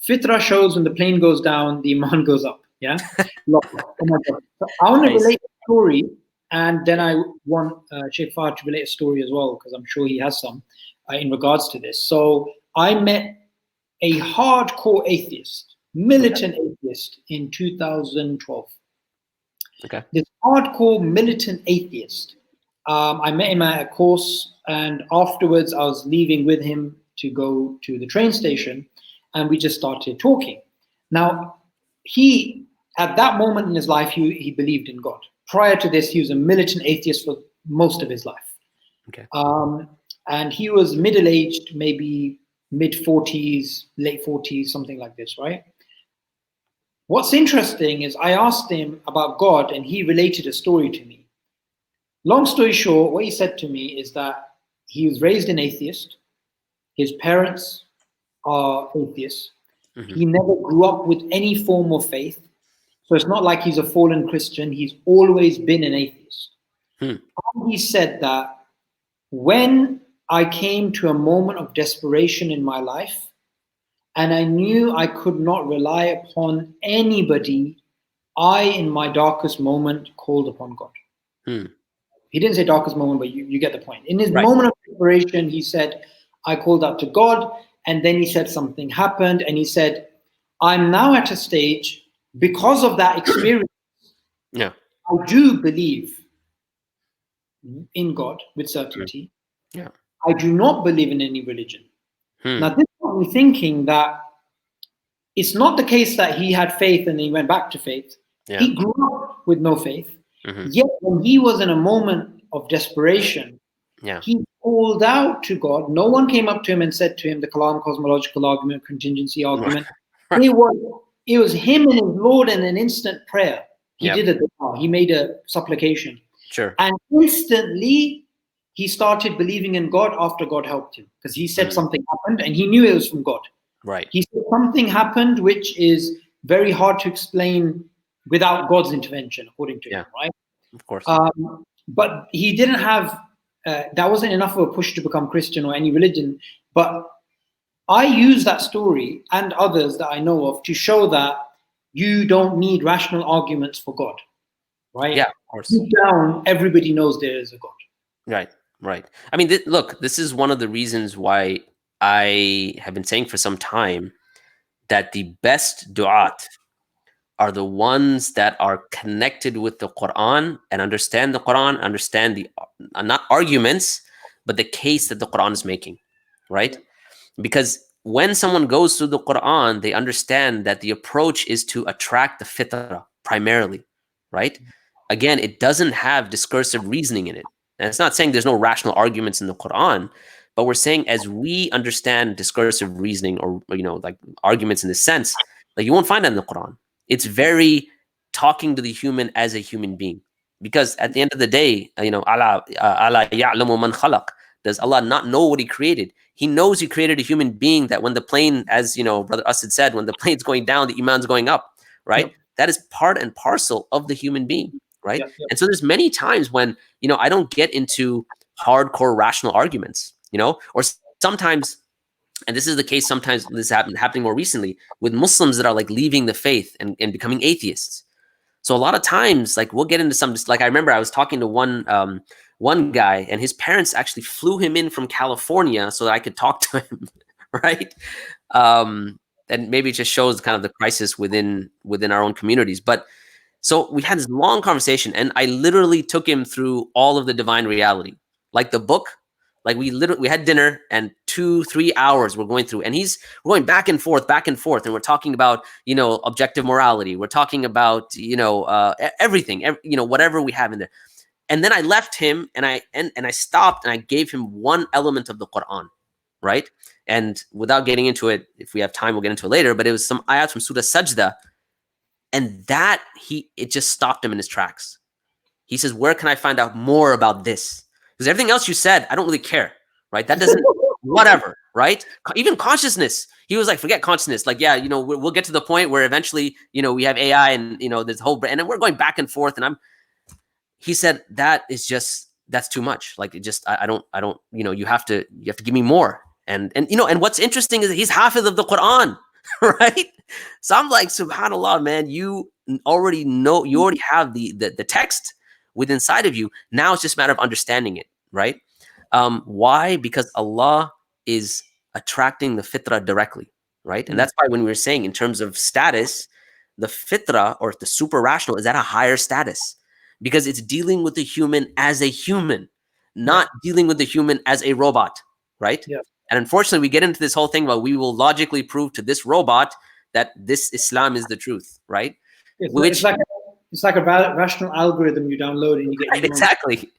fitrah shows when the plane goes down, the iman goes up. Yeah? Oh my God. So I want to relate a story, and then I want Sheikh Fahd to relate a story as well, because I'm sure he has some in regards to this. So I met a hardcore atheist, militant atheist in 2012. Okay. This hardcore militant atheist, I met him at a course, and afterwards I was leaving with him to go to the train station, and we just started talking. Now, he, at that moment in his life, he believed in God. Prior to this, he was a militant atheist for most of his life. Okay. And he was middle-aged, maybe mid-40s, late 40s, something like this, right? What's interesting is I asked him about God, and he related a story to me. Long story short, what he said to me is that he was raised an atheist. His parents are atheists. Mm-hmm. He never grew up with any form of faith. So it's not like he's a fallen Christian. He's always been an atheist. And he said that when I came to a moment of desperation in my life, and I knew I could not rely upon anybody, I, in my darkest moment, called upon God. He didn't say darkest moment, but you get the point. In his moment of desperation, he said, I called out to God, and then he said something happened, and he said, I'm now at a stage, because of that experience, I do believe in God with certainty. I do not believe in any religion. Now, this got me thinking that it's not the case that he had faith and then he went back to faith. He grew up with no faith. Yet when he was in a moment of desperation, he called out to God. No one came up to him and said to him the Kalam cosmological argument, contingency argument. It was him and his Lord in an instant prayer. He did it. He made a supplication. And instantly he started believing in God after God helped him, because he said something happened and he knew it was from God. He said something happened which is very hard to explain without God's intervention, according to him, right? Of course. But he didn't have, that wasn't enough of a push to become Christian or any religion. But I use that story and others that I know of to show that you don't need rational arguments for God, right? Yeah, of course. Deep down, everybody knows there is a God. Right. I mean, look, this is one of the reasons why I have been saying for some time that the best du'at are the ones that are connected with the Quran and understand the Quran, understand the, not arguments, but the case that the Quran is making, right? Because when someone goes through the Quran, they understand that the approach is to attract the fitrah primarily, right? Again, it doesn't have discursive reasoning in it. And it's not saying there's no rational arguments in the Quran, but we're saying as we understand discursive reasoning or, like arguments in this sense, like you won't find that in the Quran. It's very talking to the human as a human being. Because at the end of the day, Allah ya'lamu man khalaq. Does Allah not know what he created? He knows he created a human being that when the plane, as Brother Asad said, when the plane's going down, the iman's going up, right? That is part and parcel of the human being, right? And so there's many times when, I don't get into hardcore rational arguments, or sometimes and this is the case sometimes, this is happening more recently with Muslims that are like leaving the faith and becoming atheists. So a lot of times, like we'll get into some, like I remember I was talking to one guy, and his parents actually flew him in from California so that I could talk to him, right? And maybe it just shows kind of the crisis within our own communities. But so we had this long conversation, and I literally took him through all of the divine reality, like the book. Like we had dinner, and 2-3 hours we're going through, and we're going back and forth, and we're talking about, you know, objective morality. We're talking about, you know, everything, you know, whatever we have in there. And then I left him, and I stopped, and I gave him one element of the Quran, right? And without getting into it, if we have time, we'll get into it later. But it was some ayat from Surah Sajda, and that it just stopped him in his tracks. He says, "Where can I find out more about this? Because everything else you said, I don't really care, right? That doesn't, whatever, right? Even consciousness." He was like, "Forget consciousness. Like, yeah, you know, we'll get to the point where eventually, you know, we have AI, and, you know, this whole, and then we're going back and forth." And he said, that's too much. Like, it just, I don't, you know, you have to give me more. And, you know, and what's interesting is that he's hafiz of the Quran, right? So I'm like, subhanAllah, man, you already know, you already have the text within inside of you. Now it's just a matter of understanding it, right? Why? Because Allah is attracting the fitrah directly, right? And that's why when we were saying in terms of status, the fitrah, or the super rational, is at a higher status, because it's dealing with the human as a human, not dealing with the human as a robot, right? Yeah. And unfortunately, we get into this whole thing about we will logically prove to this robot that this Islam is the truth, right? It's like a rational algorithm you download and you get right, exactly.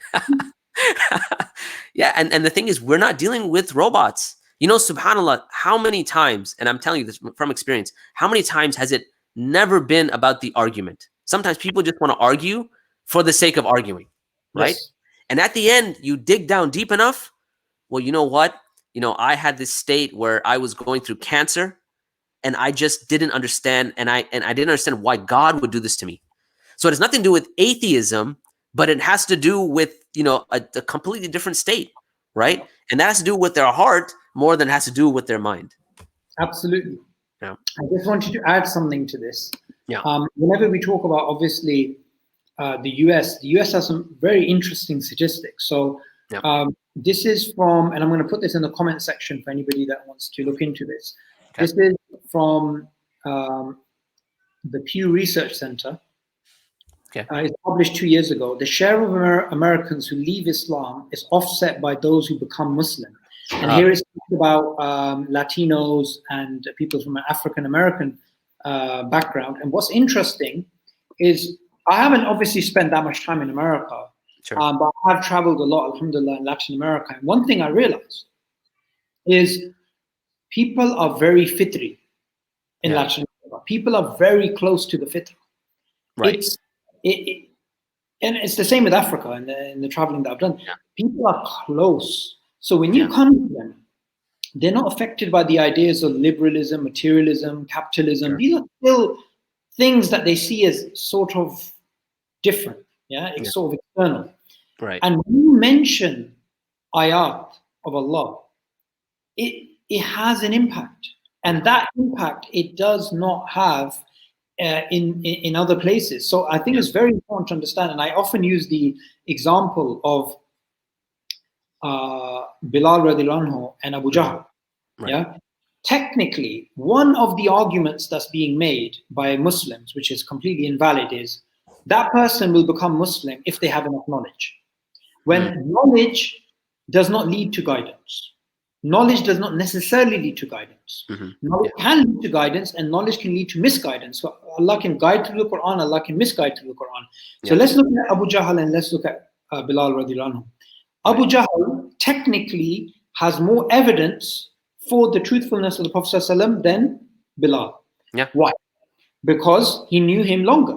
Yeah, and the thing is, we're not dealing with robots. You know, subhanAllah, how many times, and I'm telling you this from experience, how many times has it never been about the argument? Sometimes people just want to argue for the sake of arguing, right? Yes. And at the end, you dig down deep enough. Well, you know what? You know, I had this state where I was going through cancer, and I just didn't understand, and I didn't understand why God would do this to me. So it has nothing to do with atheism, but it has to do with, you know, a completely different state, right? And that has to do with their heart more than it has to do with their mind. Absolutely. Yeah. I just wanted to add something to this. Yeah. Whenever we talk about, obviously, the US has some very interesting statistics. So this is from, and I'm going to put this in the comment section for anybody that wants to look into this. Okay. This is from the Pew Research Center. Okay. It's published 2 years ago. The share of Americans who leave Islam is offset by those who become Muslim. And here it's about Latinos and people from an African American background. And what's interesting is, I haven't obviously spent that much time in America, sure. But I have traveled a lot, alhamdulillah, in Latin America. And one thing I realized is people are very fitri in Latin America. People are very close to the fitrah. Right. And it's the same with Africa in the traveling that I've done. Yeah. People are close. So when you come to them, they're not affected by the ideas of liberalism, materialism, capitalism. Sure. These are still things that they see as sort of different. It's sort of external. Right. And when you mention ayat of Allah, it has an impact. And that impact it does not have in other places. So I think it's very important to understand, and I often use the example of Bilal radiallahu anhu and Abu Jahl. Right. Technically, one of the arguments that's being made by Muslims, which is completely invalid, is that person will become Muslim if they have enough knowledge. When knowledge does not lead to guidance. Knowledge does not necessarily lead to guidance. Knowledge can lead to guidance, and knowledge can lead to misguidance. So Allah can guide through the Quran, Allah can misguide through the Quran. So let's look at Abu Jahl and let's look at Bilal radiallahu anhu. Abu Jahl technically has more evidence for the truthfulness of the Prophet ﷺ than Bilal. Yeah. Why? Because he knew him longer.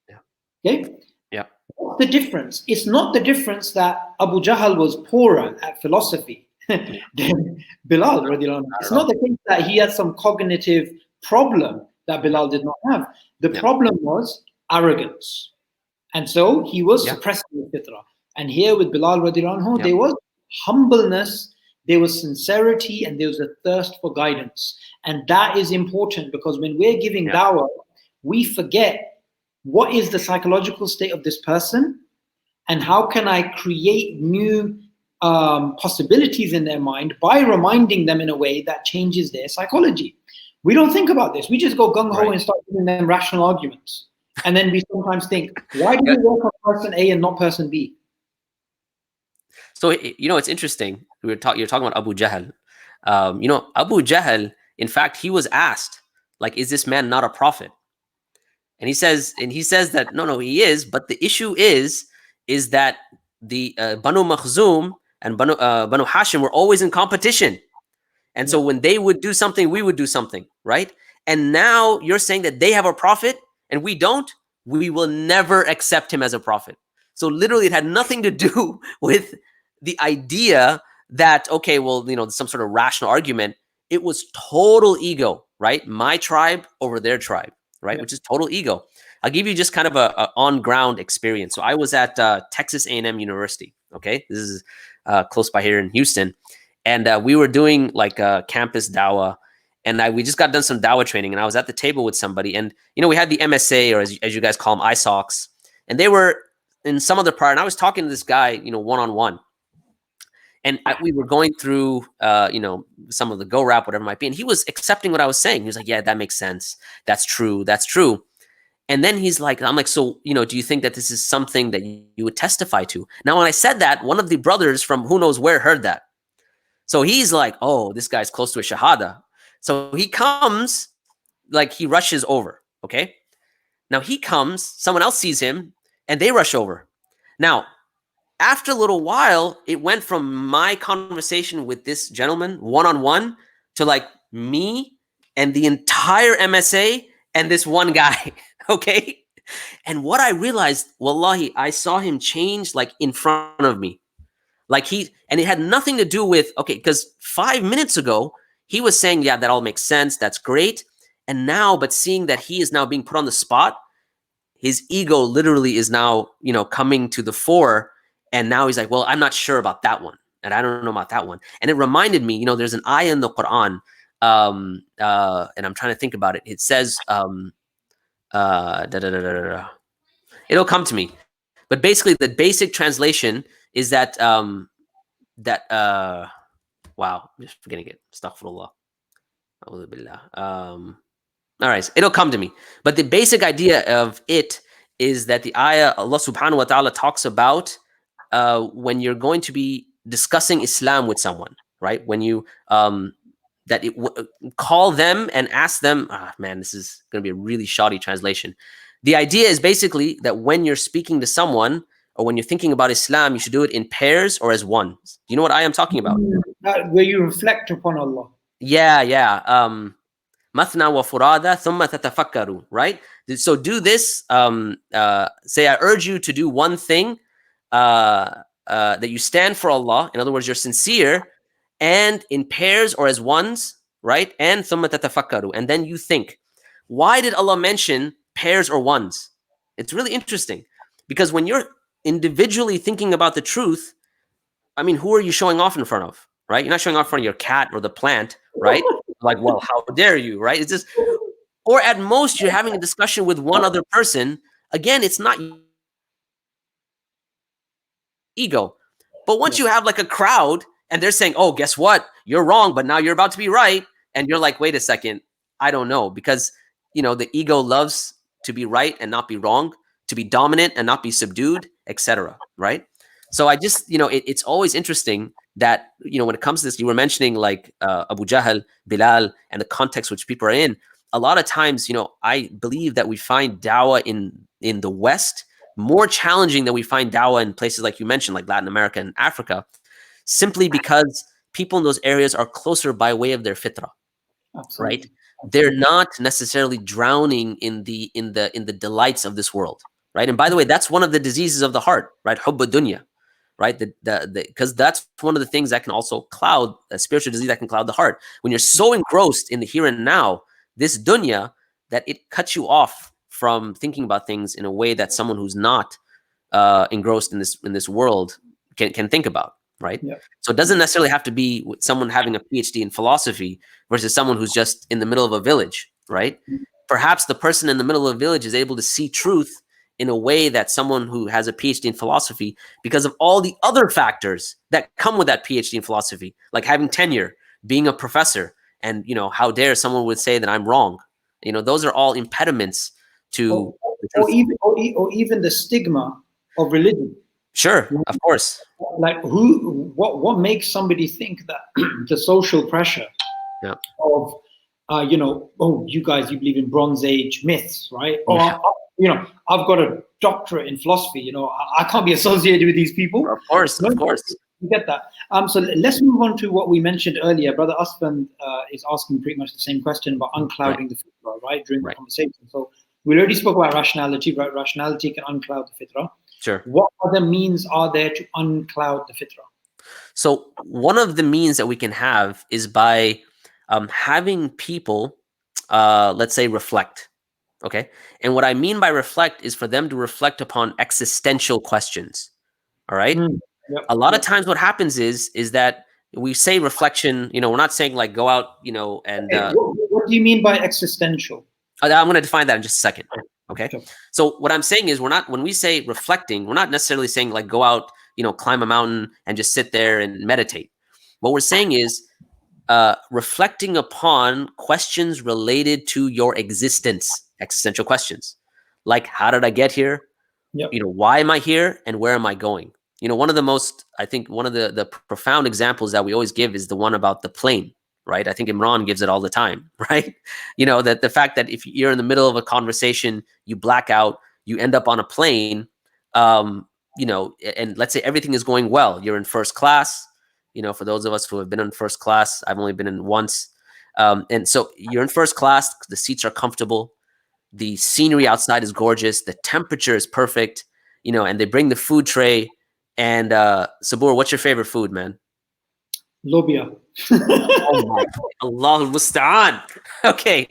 Yeah. Okay? Yeah. What's the difference? It's not the difference that Abu Jahl was poorer at philosophy than Bilal radiallahu anhu. It's not the case that he had some cognitive problem that Bilal did not have. The problem was arrogance. And so he was suppressing the fitrah. And here with Bilal radiallahu anhu, there was humbleness, there was sincerity, and there was a thirst for guidance. And that is important, because when we're giving dawah, we forget what is the psychological state of this person, and how can I create new possibilities in their mind by reminding them in a way that changes their psychology. We don't think about this. We just go gung-ho and start giving them rational arguments. And then we sometimes think, why do we work on person A and not person B? So, it's interesting. You're talking about Abu Jahl. Abu Jahl, in fact, he was asked, like, is this man not a prophet? And he says that, no, he is. But the issue is that the Banu Makhzum and Banu Hashim were always in competition. And so when they would do something, we would do something, right? And now you're saying that they have a prophet and we don't. We will never accept him as a prophet. So literally it had nothing to do with the idea that, okay, well, some sort of rational argument. It was total ego, right? My tribe over their tribe, right? Which is total ego. I'll give you just kind of a on-ground experience. So I was at Texas A&M University, okay? This is close by here in Houston. And we were doing like a campus dawah, and we just got done some dawah training, and I was at the table with somebody, and we had the MSA, or as you guys call them, ISOCs, and they were in some other part, and I was talking to this guy, one-on-one, and we were going through, some of the go rap, whatever it might be, and he was accepting what I was saying. He was like, yeah, that makes sense. That's true. And then he's like, I'm like, so, do you think that this is something that you would testify to? Now, when I said that, one of the brothers from who knows where heard that. So he's like, oh, this guy's close to a shahada. So he comes, like he rushes over, okay? Now he comes, someone else sees him, and they rush over. Now, after a little while, it went from my conversation with this gentleman, one-on-one, to like me and the entire MSA and this one guy, okay? And what I realized, wallahi, I saw him change like in front of me. And it had nothing to do with, okay, because 5 minutes ago, he was saying, yeah, that all makes sense. That's great. And now, but seeing that he is now being put on the spot, his ego literally is now, coming to the fore. And now he's like, well, I'm not sure about that one. And I don't know about that one. And it reminded me, there's an ayah in the Quran, and I'm trying to think about it. It says, it'll come to me. But basically, the basic translation is that, wow, I'm just forgetting it. Astaghfirullah. All right, it'll come to me. But the basic idea of it is that the ayah, Allah subhanahu wa ta'ala talks about when you're going to be discussing Islam with someone, right? When you call them and ask them, man, this is going to be a really shoddy translation. The idea is basically that when you're speaking to someone or when you're thinking about Islam, you should do it in pairs or as ones. Do you know what I am talking about? Where you reflect upon Allah. Yeah. Mathna wa furada thumma tatafakkaru, right? So do this. Say, I urge you to do one thing, that you stand for Allah. In other words, you're sincere, and in pairs or as ones, right? And thumma tatafakkaru, and then you think. Why did Allah mention pairs or ones? It's really interesting, because when you're individually thinking about the truth, I mean, who are you showing off in front of, right? You're not showing off in front of your cat or the plant, right? Like, well, how dare you, right? It's just, or at most you're having a discussion with one other person. Again, it's not ego. But once you have like a crowd and they're saying, oh, guess what? You're wrong, but now you're about to be right. And you're like, wait a second, I don't know. Because, the ego loves to be right and not be wrong, to be dominant and not be subdued, etc. Right? So I just, it's always interesting that, when it comes to this, you were mentioning like Abu Jahl, Bilal, and the context which people are in. A lot of times, I believe that we find dawah in the West more challenging than we find dawah in places like you mentioned, like Latin America and Africa, simply because people in those areas are closer by way of their fitrah. Absolutely. Right? They're not necessarily drowning in the delights of this world, right? And by the way, that's one of the diseases of the heart, right? Hubb dunya, right? Because that's one of the things that can also cloud a spiritual disease that can cloud the heart. When you're so engrossed in the here and now, this dunya, that it cuts you off from thinking about things in a way that someone who's not engrossed in this world can think about. right? Yeah. So it doesn't necessarily have to be with someone having a PhD in philosophy versus someone who's just in the middle of a village, right? Perhaps the person in the middle of a village is able to see truth in a way that someone who has a PhD in philosophy, because of all the other factors that come with that PhD in philosophy, like having tenure, being a professor, and how dare someone would say that I'm wrong. Those are all impediments to the truth. Or even the stigma of religion. Sure, of course. Like what makes somebody think that the social pressure of you guys, you believe in Bronze Age myths, right? Or I've got a doctorate in philosophy. I can't be associated with these people. Of course. You get that. So let's move on to what we mentioned earlier. Brother Asfand is asking pretty much the same question about unclouding the fitrah, right, during the conversation. So we already spoke about rationality, right? Rationality can uncloud the fitrah. Sure. What other means are there to uncloud the fitrah? So one of the means that we can have is by having people, let's say, reflect. Okay. And what I mean by reflect is for them to reflect upon existential questions. All right. A lot of times what happens is that we say reflection, we're not saying like go out, and what do you mean by existential? I'm going to define that in just a second. Okay. Sure. So what I'm saying is when we say reflecting, we're not necessarily saying like go out, climb a mountain and just sit there and meditate. What we're saying is reflecting upon questions related to your existence, existential questions, like how did I get here? Why am I here and where am I going? One of the most, I think one of the profound examples that we always give is the one about the plane, right? I think Imran gives it all the time, right? That the fact that if you're in the middle of a conversation, you black out, you end up on a plane, and let's say everything is going well. You're in first class, for those of us who have been in first class, I've only been in once. And so you're in first class, the seats are comfortable. The scenery outside is gorgeous. The temperature is perfect, and they bring the food tray. And Sabur, what's your favorite food, man? Lobia. Oh my Allah musta'an. Okay.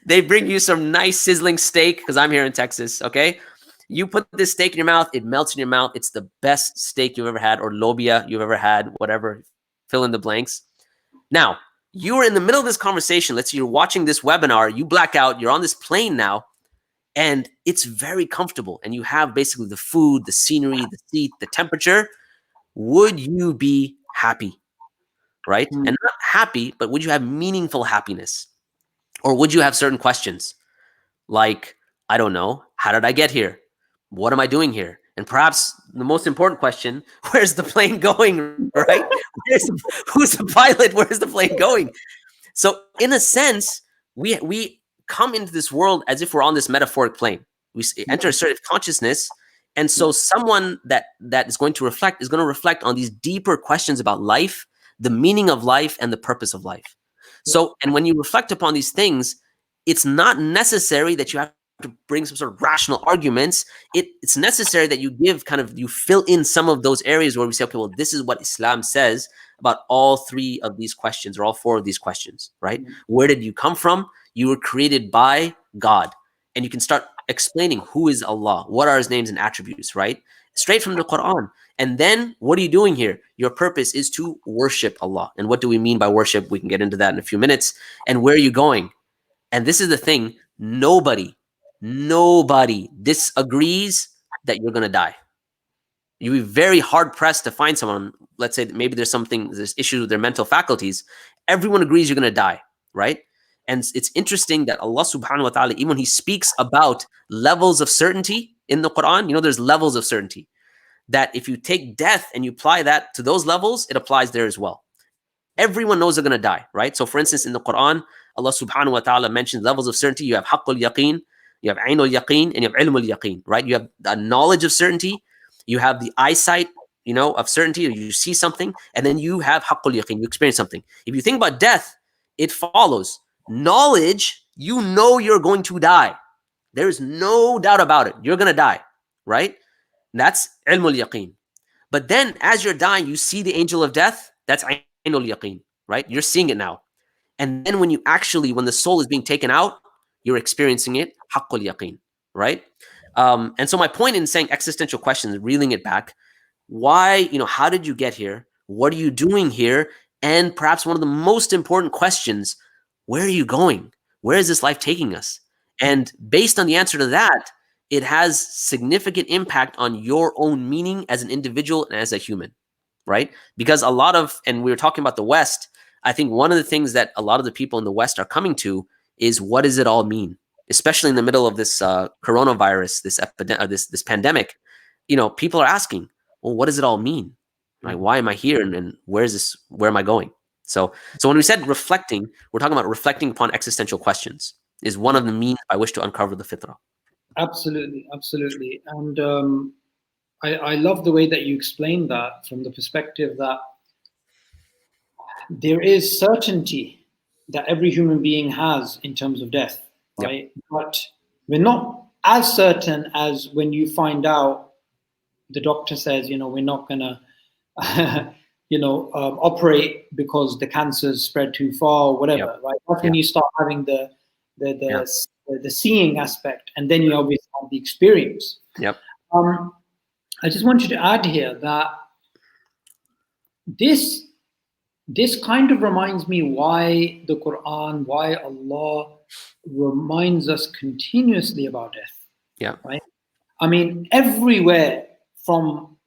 They bring you some nice sizzling steak because I'm here in Texas. Okay. You put this steak in your mouth, it melts in your mouth. It's the best steak you've ever had, or lobia you've ever had, whatever. Fill in the blanks. Now, you are in the middle of this conversation. Let's say you're watching this webinar, you black out, you're on this plane now, and it's very comfortable. And you have basically the food, the scenery, the seat, the temperature. Would you be happy? Right? And not happy, but would you have meaningful happiness? Or would you have certain questions like, I don't know, how did I get here? What am I doing here? And perhaps the most important question, where's the plane going, right? Who's the pilot? Where's the plane going? So in a sense, we come into this world as if we're on this metaphoric plane. We enter a state of consciousness. And so someone that is going to reflect on these deeper questions about life, the meaning of life, and the purpose of life. So, and when you reflect upon these things, it's not necessary that you have to bring some sort of rational arguments. It's necessary that you fill in some of those areas where we say, okay, well, this is what Islam says about all three of these questions, or all four of these questions, right? Where did you come from? You were created by God. And you can start explaining who is Allah, what are his names and attributes, right? Straight from the Quran. And then what are you doing here? Your purpose is to worship Allah. And what do we mean by worship? We can get into that in a few minutes. And where are you going? And this is the thing. Nobody disagrees that you're going to die. You'd be very hard pressed to find someone, let's say that maybe there's issues with their mental faculties. Everyone agrees you're going to die, right? And it's interesting that Allah subhanahu wa ta'ala, even when he speaks about levels of certainty in the Quran, there's levels of certainty. That if you take death and you apply that to those levels, it applies there as well. Everyone knows they're going to die, right? So for instance, in the Quran, Allah subhanahu wa ta'ala mentions levels of certainty. You have haqqul yaqeen, you have ainul yaqeen, and you have ilmul yaqeen, right? You have the knowledge of certainty, you have the eyesight, of certainty, you see something, and then you have haqqul yaqeen, you experience something. If you think about death, it follows. Knowledge, you're going to die. There is no doubt about it. You're going to die, right? That's ilmul yaqeen. But then as you're dying, you see the angel of death. That's ainul yaqeen, right? You're seeing it now. And then when the soul is being taken out, you're experiencing it, haqqul yaqeen, right? And so my point in saying existential questions, reeling it back, why, how did you get here? What are you doing here? And perhaps one of the most important questions, where are you going? Where is this life taking us? And based on the answer to that, it has significant impact on your own meaning as an individual and as a human, right? Because a lot of, and we were talking about the West, I think one of the things that a lot of the people in the West are coming to is, what does it all mean? Especially in the middle of this coronavirus, this epidemic, this pandemic, people are asking, well, what does it all mean? Right? Why am I here? And where is this? Where am I going? So when we said reflecting, we're talking about reflecting upon existential questions is one of the means by which to uncover the fitrah. Absolutely, absolutely. And I love the way that you explained that from the perspective that there is certainty that every human being has in terms of death, right? Yep. But we're not as certain as when you find out the doctor says, we're not going to, operate because the cancer's spread too far or whatever, yep. Right? That's when you start having the seeing aspect, and then you obviously have the experience. Yep. I just wanted to add here that this kind of reminds me why the Quran, why Allah reminds us continuously about death. Yeah. Right? I mean, everywhere from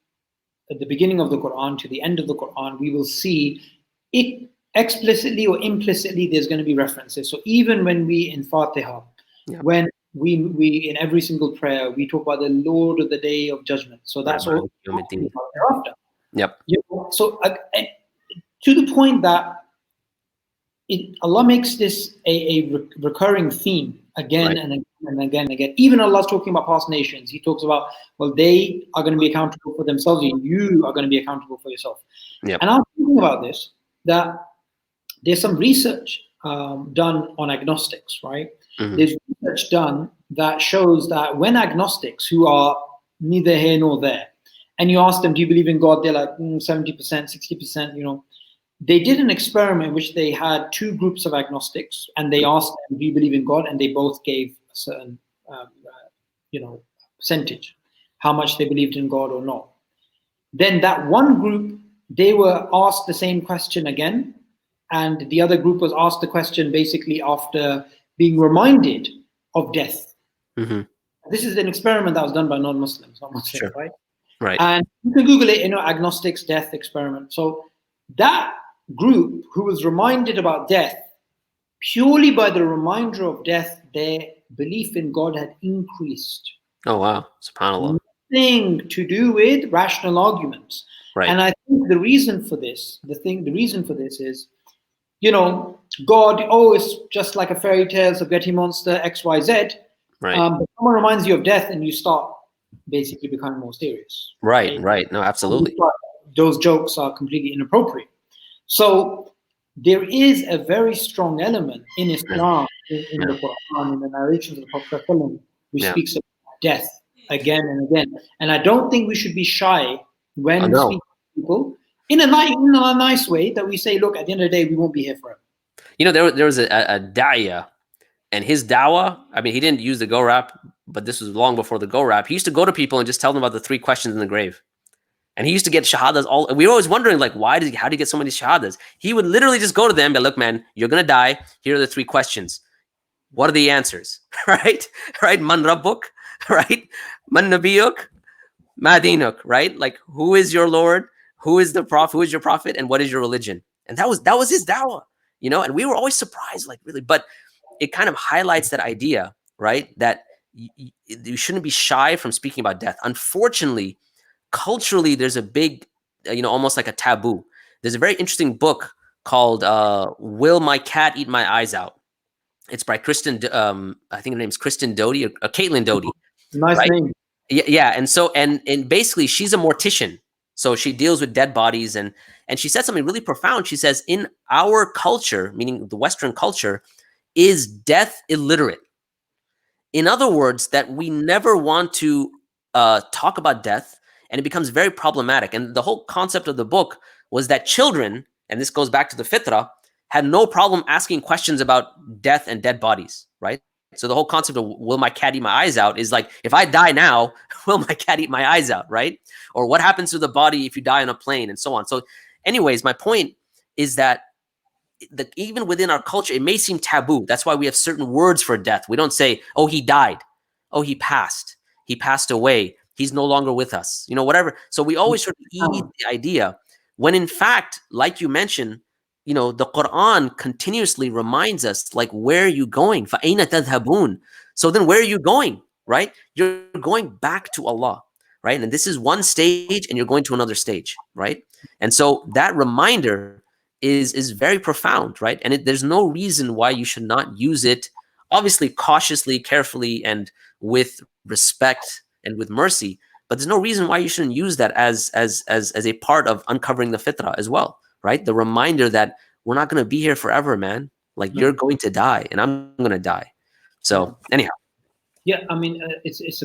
the beginning of the Quran to the end of the Quran, we will see it explicitly or implicitly, there's going to be references. So even when we in Fatiha, when we in every single prayer, we talk about the Lord of the Day of Judgment. So that's all thereafter. Yep. So to the point that Allah makes this a recurring theme again and again and again and again. Even Allah's talking about past nations. He talks about, well, they are going to be accountable for themselves, and you are going to be accountable for yourself. Yep. And I was thinking about this, that there's some research done on agnostics, right? Mm-hmm. There's research done that shows that when agnostics, who are neither here nor there, and you ask them, do you believe in God? They're like 70%, 60%, They did an experiment in which they had two groups of agnostics, and they asked them, do you believe in God? And they both gave a certain, percentage, how much they believed in God or not. Then that one group, they were asked the same question again, and the other group was asked the question basically after being reminded of death. Mm-hmm. This is an experiment that was done by non-Muslims, not Muslims, sure. right? Right. And you can Google it, agnostics death experiment. So that group who was reminded about death, purely by the reminder of death, their belief in God had increased. Oh, wow. SubhanAllah. Nothing to do with rational arguments. Right. And I think the reason for this is, God, it's just like a fairy tale, spaghetti monster, XYZ. Right. But someone reminds you of death and you start basically becoming more serious. Right. No, absolutely. Those jokes are completely inappropriate. So there is a very strong element in Islam, in the Quran, in the narrations of the Prophet which speaks about death again and again. And I don't think we should be shy when speaking to people in a nice way, that we say, look, at the end of the day, we won't be here forever. There was a da'iyah, and his dawah, I mean, he didn't use the go rap, but this was long before the go rap. He used to go to people and just tell them about the 3 questions in the grave. And he used to get shahadas all. We were always wondering, like, how did he get so many shahadas? He would literally just go to them and be like, look, man, you're going to die. Here are the 3 questions. What are the answers? Right? Man rabbuk, right? Man nabiyuk, ma dinuk, right? Like, who is your Lord? Who is the prophet? Who is your prophet? And what is your religion? And that was his dawah, and we were always surprised, like, really. But it kind of highlights that idea, right? That you shouldn't be shy from speaking about death. Unfortunately, culturally, there's a big, almost like a taboo. There's a very interesting book called Will My Cat Eat My Eyes Out? It's by Kristen, I think her name's Kristen Doty, or Caitlin Doty. Nice name. Yeah. And basically she's a mortician. So she deals with dead bodies, and she said something really profound. She says, in our culture, meaning the Western culture, is death illiterate. In other words, that we never want to talk about death, and it becomes very problematic. And the whole concept of the book was that children, and this goes back to the fitrah, had no problem asking questions about death and dead bodies, right? So the whole concept of will my cat eat my eyes out is like, if I die now, will my cat eat my eyes out, right? Or what happens to the body if you die on a plane, and so on. So anyways, my point is that even within our culture, it may seem taboo. That's why we have certain words for death. We don't say, oh, he died. Oh, he passed away. He's no longer with us, whatever. So we always sort of ease the idea when in fact, like you mentioned, the Quran continuously reminds us, like, where are you going? فَأَيْنَ تَذْهَبُونَ? So then where are you going, right? You're going back to Allah, right? And this is one stage and you're going to another stage, right? And so that reminder is very profound, right? And there's no reason why you should not use it, obviously cautiously, carefully, and with respect and with mercy. But there's no reason why you shouldn't use that as a part of uncovering the fitrah as well, right? The reminder that we're not going to be here forever, man. Like, you're going to die, and I'm going to die. So anyhow, yeah, I mean, it's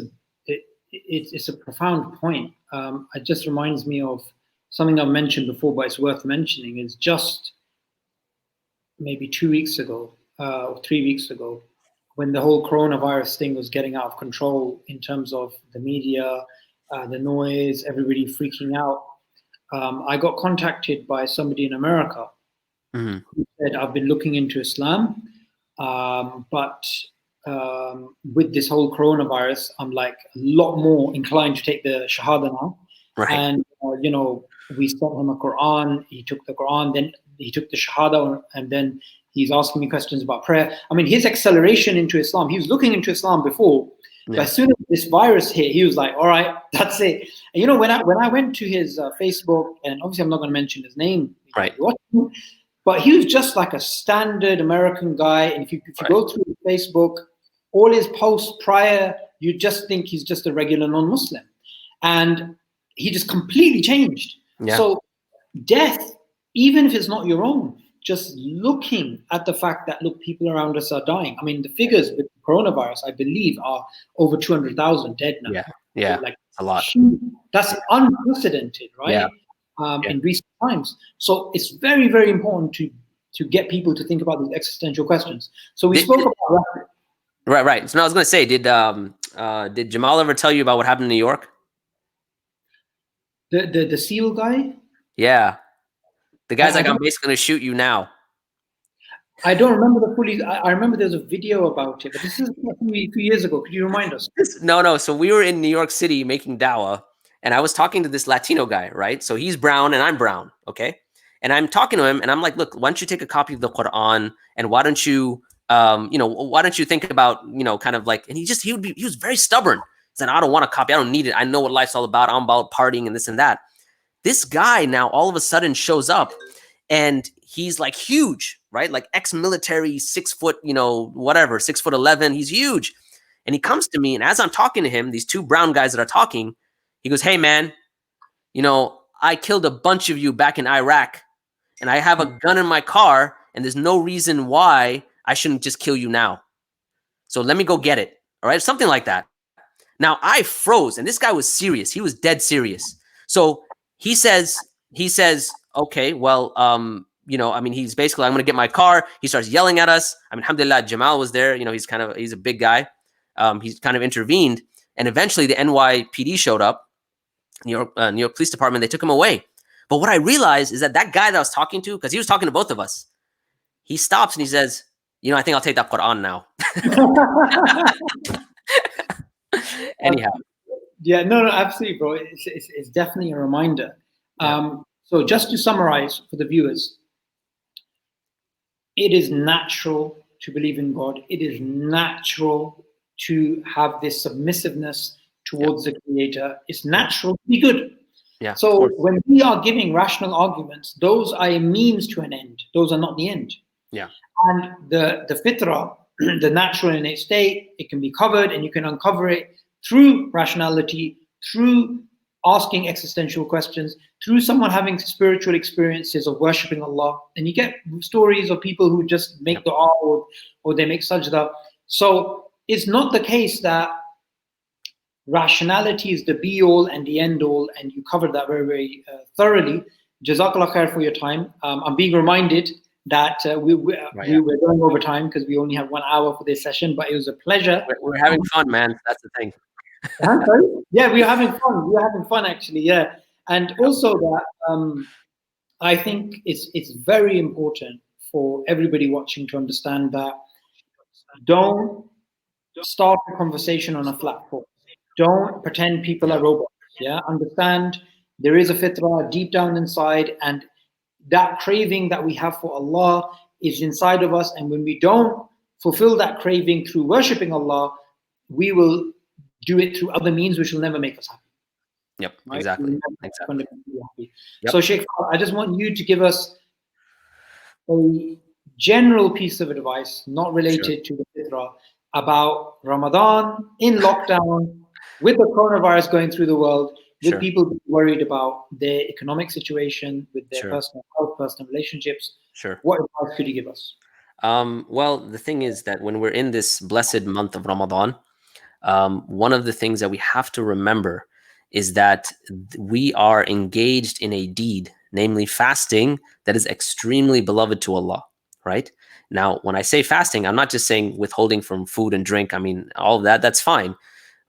a profound point. It just reminds me of something I've mentioned before, but it's worth mentioning. Is just maybe 2 weeks ago or 3 weeks ago, when the whole coronavirus thing was getting out of control in terms of the media, the noise, everybody freaking out. I got contacted by somebody in America who said, I've been looking into Islam, but with this whole coronavirus, I'm like a lot more inclined to take the Shahada now. Right. And, we sent him a Quran. He took the Quran, then he took the Shahada, and then he's asking me questions about prayer. I mean, his acceleration into Islam, he was looking into Islam before, but as soon as this virus hit, he was like, all right, that's it. And, when I went to his Facebook, and obviously I'm not going to mention his name, right? But he was just like a standard American guy. And if you go through Facebook, all his posts prior, you just think he's just a regular non-Muslim. And he just completely changed. Yeah. So death, even if it's not your own, just looking at the fact that, look, people around us are dying. I mean, the figures with coronavirus, I believe, are over 200,000 dead now. Yeah, like a lot. That's unprecedented, right? In recent times. So it's very, very important to get people to think about these existential questions. So we spoke about that. Right. So I was going to say, did Jamal ever tell you about what happened in New York? The SEAL guy? Yeah. The guy's like, I'm basically going to shoot you now. I don't remember the fully. I remember there's a video about it, but this is a few years ago. Could you remind us? No. So we were in New York City making Dawah, and I was talking to this Latino guy, right? So he's brown and I'm brown, okay? And I'm talking to him, and I'm like, look, why don't you take a copy of the Quran, and why don't you, why don't you think about, kind of like, and he was very stubborn. He said, I don't want a copy. I don't need it. I know what life's all about. I'm about partying and this and that. This guy now all of a sudden shows up, and he's like huge, right? Like ex-military, 6 foot, whatever, 6'11". He's huge. And he comes to me, and as I'm talking to him, these two brown guys that are talking, he goes, hey man, I killed a bunch of you back in Iraq, and I have a gun in my car, and there's no reason why I shouldn't just kill you now. So let me go get it. All right. Something like that. Now I froze, and this guy was serious. He was dead serious. So he says, okay, well, he's basically, I'm going to get my car. He starts yelling at us. I mean, alhamdulillah, Jamal was there. He's a big guy. He's kind of intervened. And eventually the NYPD showed up, New York Police Department. They took him away. But what I realized is that guy that I was talking to, because he was talking to both of us, he stops and he says, I think I'll take that Quran now. Anyhow. Yeah, no, absolutely, bro. It's definitely a reminder. So just to summarize for the viewers, it is natural to believe in God. It is natural to have this submissiveness towards the Creator. It's natural to be good. Yeah. So when we are giving rational arguments, those are a means to an end. Those are not the end. Yeah. And the fitrah, the natural innate state, it can be covered, and you can uncover it through rationality, through asking existential questions, through someone having spiritual experiences of worshipping Allah. And you get stories of people who just make dua or they make sajda. So it's not the case that rationality is the be all and the end all, and you covered that very, very thoroughly. Jazakallah khair for your time. I'm being reminded that we're going over time because we only have 1 hour for this session, but it was a pleasure. We're having fun, man. That's the thing. Yeah, we're having fun. We're having fun, actually. Yeah, and also that I think it's very important for everybody watching to understand that don't start a conversation on a platform. Don't pretend people are robots. Yeah, understand there is a fitrah deep down inside, and that craving that we have for Allah is inside of us. And when we don't fulfill that craving through worshipping Allah, we will do it through other means, which will never make us happy. Yep, Right? exactly. Happy. Yep. So, Sheikh, I just want you to give us a general piece of advice, not related to the fitrah, about Ramadan in lockdown, with the coronavirus going through the world, with people being worried about their economic situation, with their personal health, personal relationships. What advice could you give us? Well, the thing is that when we're in this blessed month of Ramadan, one of the things that we have to remember is that we are engaged in a deed, namely fasting, that is extremely beloved to Allah, right? Now, when I say fasting, I'm not just saying withholding from food and drink. I mean, all of that, that's fine.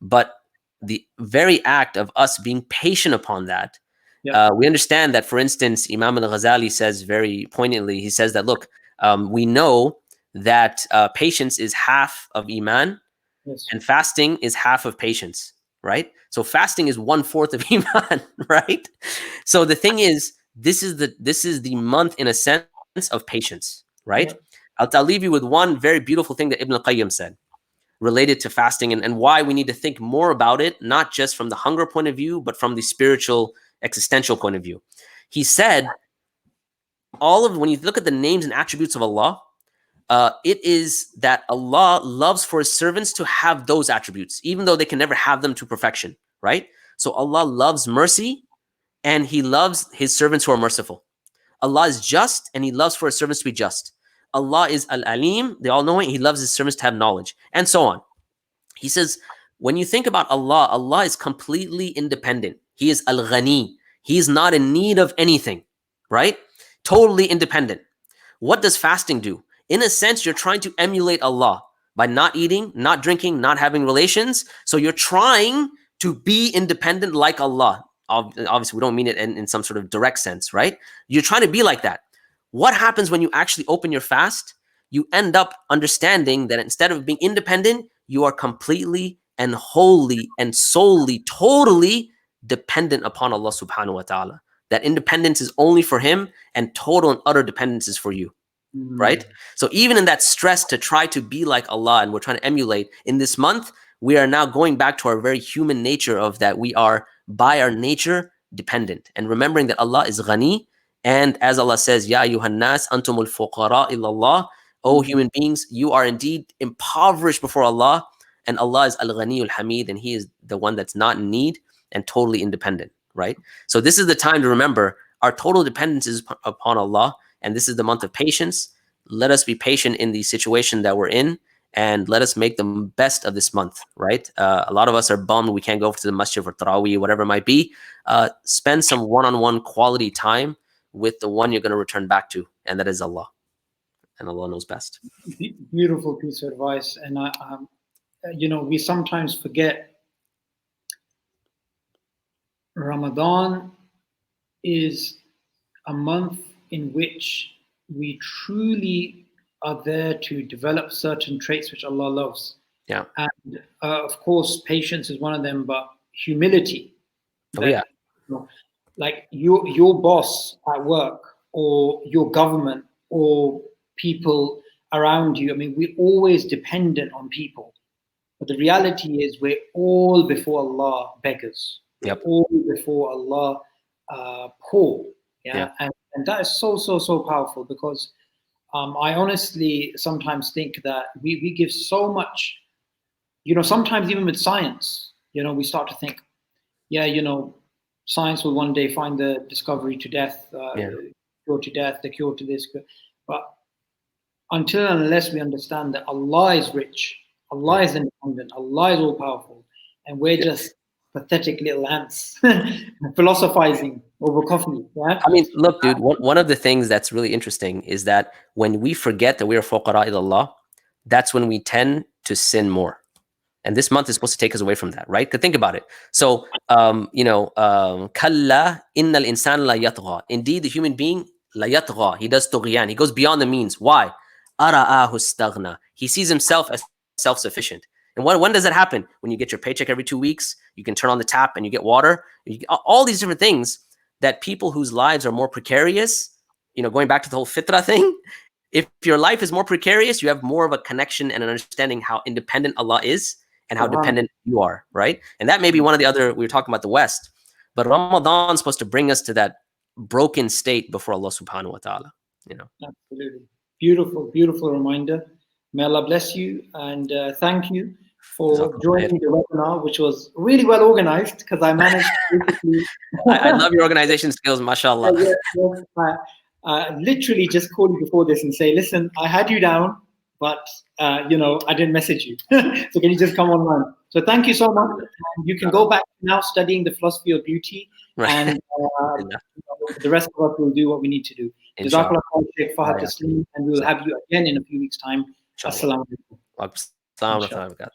But the very act of us being patient upon that, we understand that, for instance, Imam al-Ghazali says very poignantly, he says that, look, we know that patience is half of Iman, and fasting is half of patience, right? So fasting is 1/4 of Iman, right? So the thing is, this is the month in a sense of patience, right? I'll leave you with one very beautiful thing that Ibn al-Qayyim said related to fasting and why we need to think more about it, not just from the hunger point of view, but from the spiritual, existential point of view. He said, when you look at the names and attributes of Allah, it is that Allah loves for his servants to have those attributes, even though they can never have them to perfection, right? So Allah loves mercy, and he loves his servants who are merciful. Allah is just, and he loves for his servants to be just. Allah is Al-Alim, the all-knowing, he loves his servants to have knowledge, and so on. He says, when you think about Allah, Allah is completely independent. He is Al-Ghani. He is not in need of anything, right? Totally independent. What does fasting do? In a sense, you're trying to emulate Allah by not eating, not drinking, not having relations. So you're trying to be independent like Allah. Obviously, we don't mean it in some sort of direct sense, right? You're trying to be like that. What happens when you actually open your fast? You end up understanding that instead of being independent, you are completely and wholly and solely, totally dependent upon Allah subhanahu wa ta'ala. That independence is only for him, and total and utter dependence is for you. Right? So even in that stress to try to be like Allah, and we're trying to emulate in this month, we are now going back to our very human nature of that we are by our nature dependent, and remembering that Allah is Ghani, and as Allah says, Ya ayyuhan nas antumul fuqara illallah, O human beings, you are indeed impoverished before Allah, and Allah is Al-Ghani al-Hamid, and he is the one that's not in need and totally independent, right? So this is the time to remember our total dependence is upon Allah, and this is the month of patience. Let us be patient in the situation that we're in, and let us make the best of this month, right? A lot of us are bummed we can't go to the masjid for Taraweeh, whatever it might be. Spend some one-on-one quality time with the one you're going to return back to, and that is Allah. And Allah knows best. Beautiful piece of advice. And, we sometimes forget Ramadan is a month in which we truly are there to develop certain traits which Allah loves. Yeah. And of course, patience is one of them, but humility. Like your boss at work, or your government, or people around you. I mean, we're always dependent on people. But the reality is we're all before Allah beggars. We're all before Allah poor. Yeah. And that is so powerful, because I honestly sometimes think that we give so much, sometimes even with science, we start to think, science will one day find the discovery to death, cure to death, the cure to this. But until and unless we understand that Allah is rich, Allah is independent, Allah is all powerful, and we're just pathetic little ants philosophizing over coffee. Right? I mean, look, dude, one of the things that's really interesting is that when we forget that we are fuqara ilallah, that's when we tend to sin more. And this month is supposed to take us away from that, right? Think about it. So, kalla innal insan la yatgha. Indeed, the human being la yatgha. He does tughyan. He goes beyond the means. Why? Ara'ahu staghna. He sees himself as self-sufficient. And when does that happen? When you get your paycheck every 2 weeks, you can turn on the tap and you get water. All these different things that people whose lives are more precarious, going back to the whole fitrah thing, if your life is more precarious, you have more of a connection and an understanding how independent Allah is and how dependent you are, right? And that may be one of the other, we were talking about the West, but Ramadan is supposed to bring us to that broken state before Allah subhanahu wa ta'ala, Absolutely. Beautiful, beautiful reminder. May Allah bless you, and thank you for joining the webinar, which was really well organized, because I managed to I love your organization skills, mashallah. Literally just call you before this and say, listen, I had you down, but I didn't message you. So can you just come online? So thank you so much. And you can go back now studying the philosophy of beauty, and the rest of us will do what we need to do. Jazakallah khair, Sheikh Fahad Taslim, and we'll have you again in a few weeks' time. Assalamu alaikum.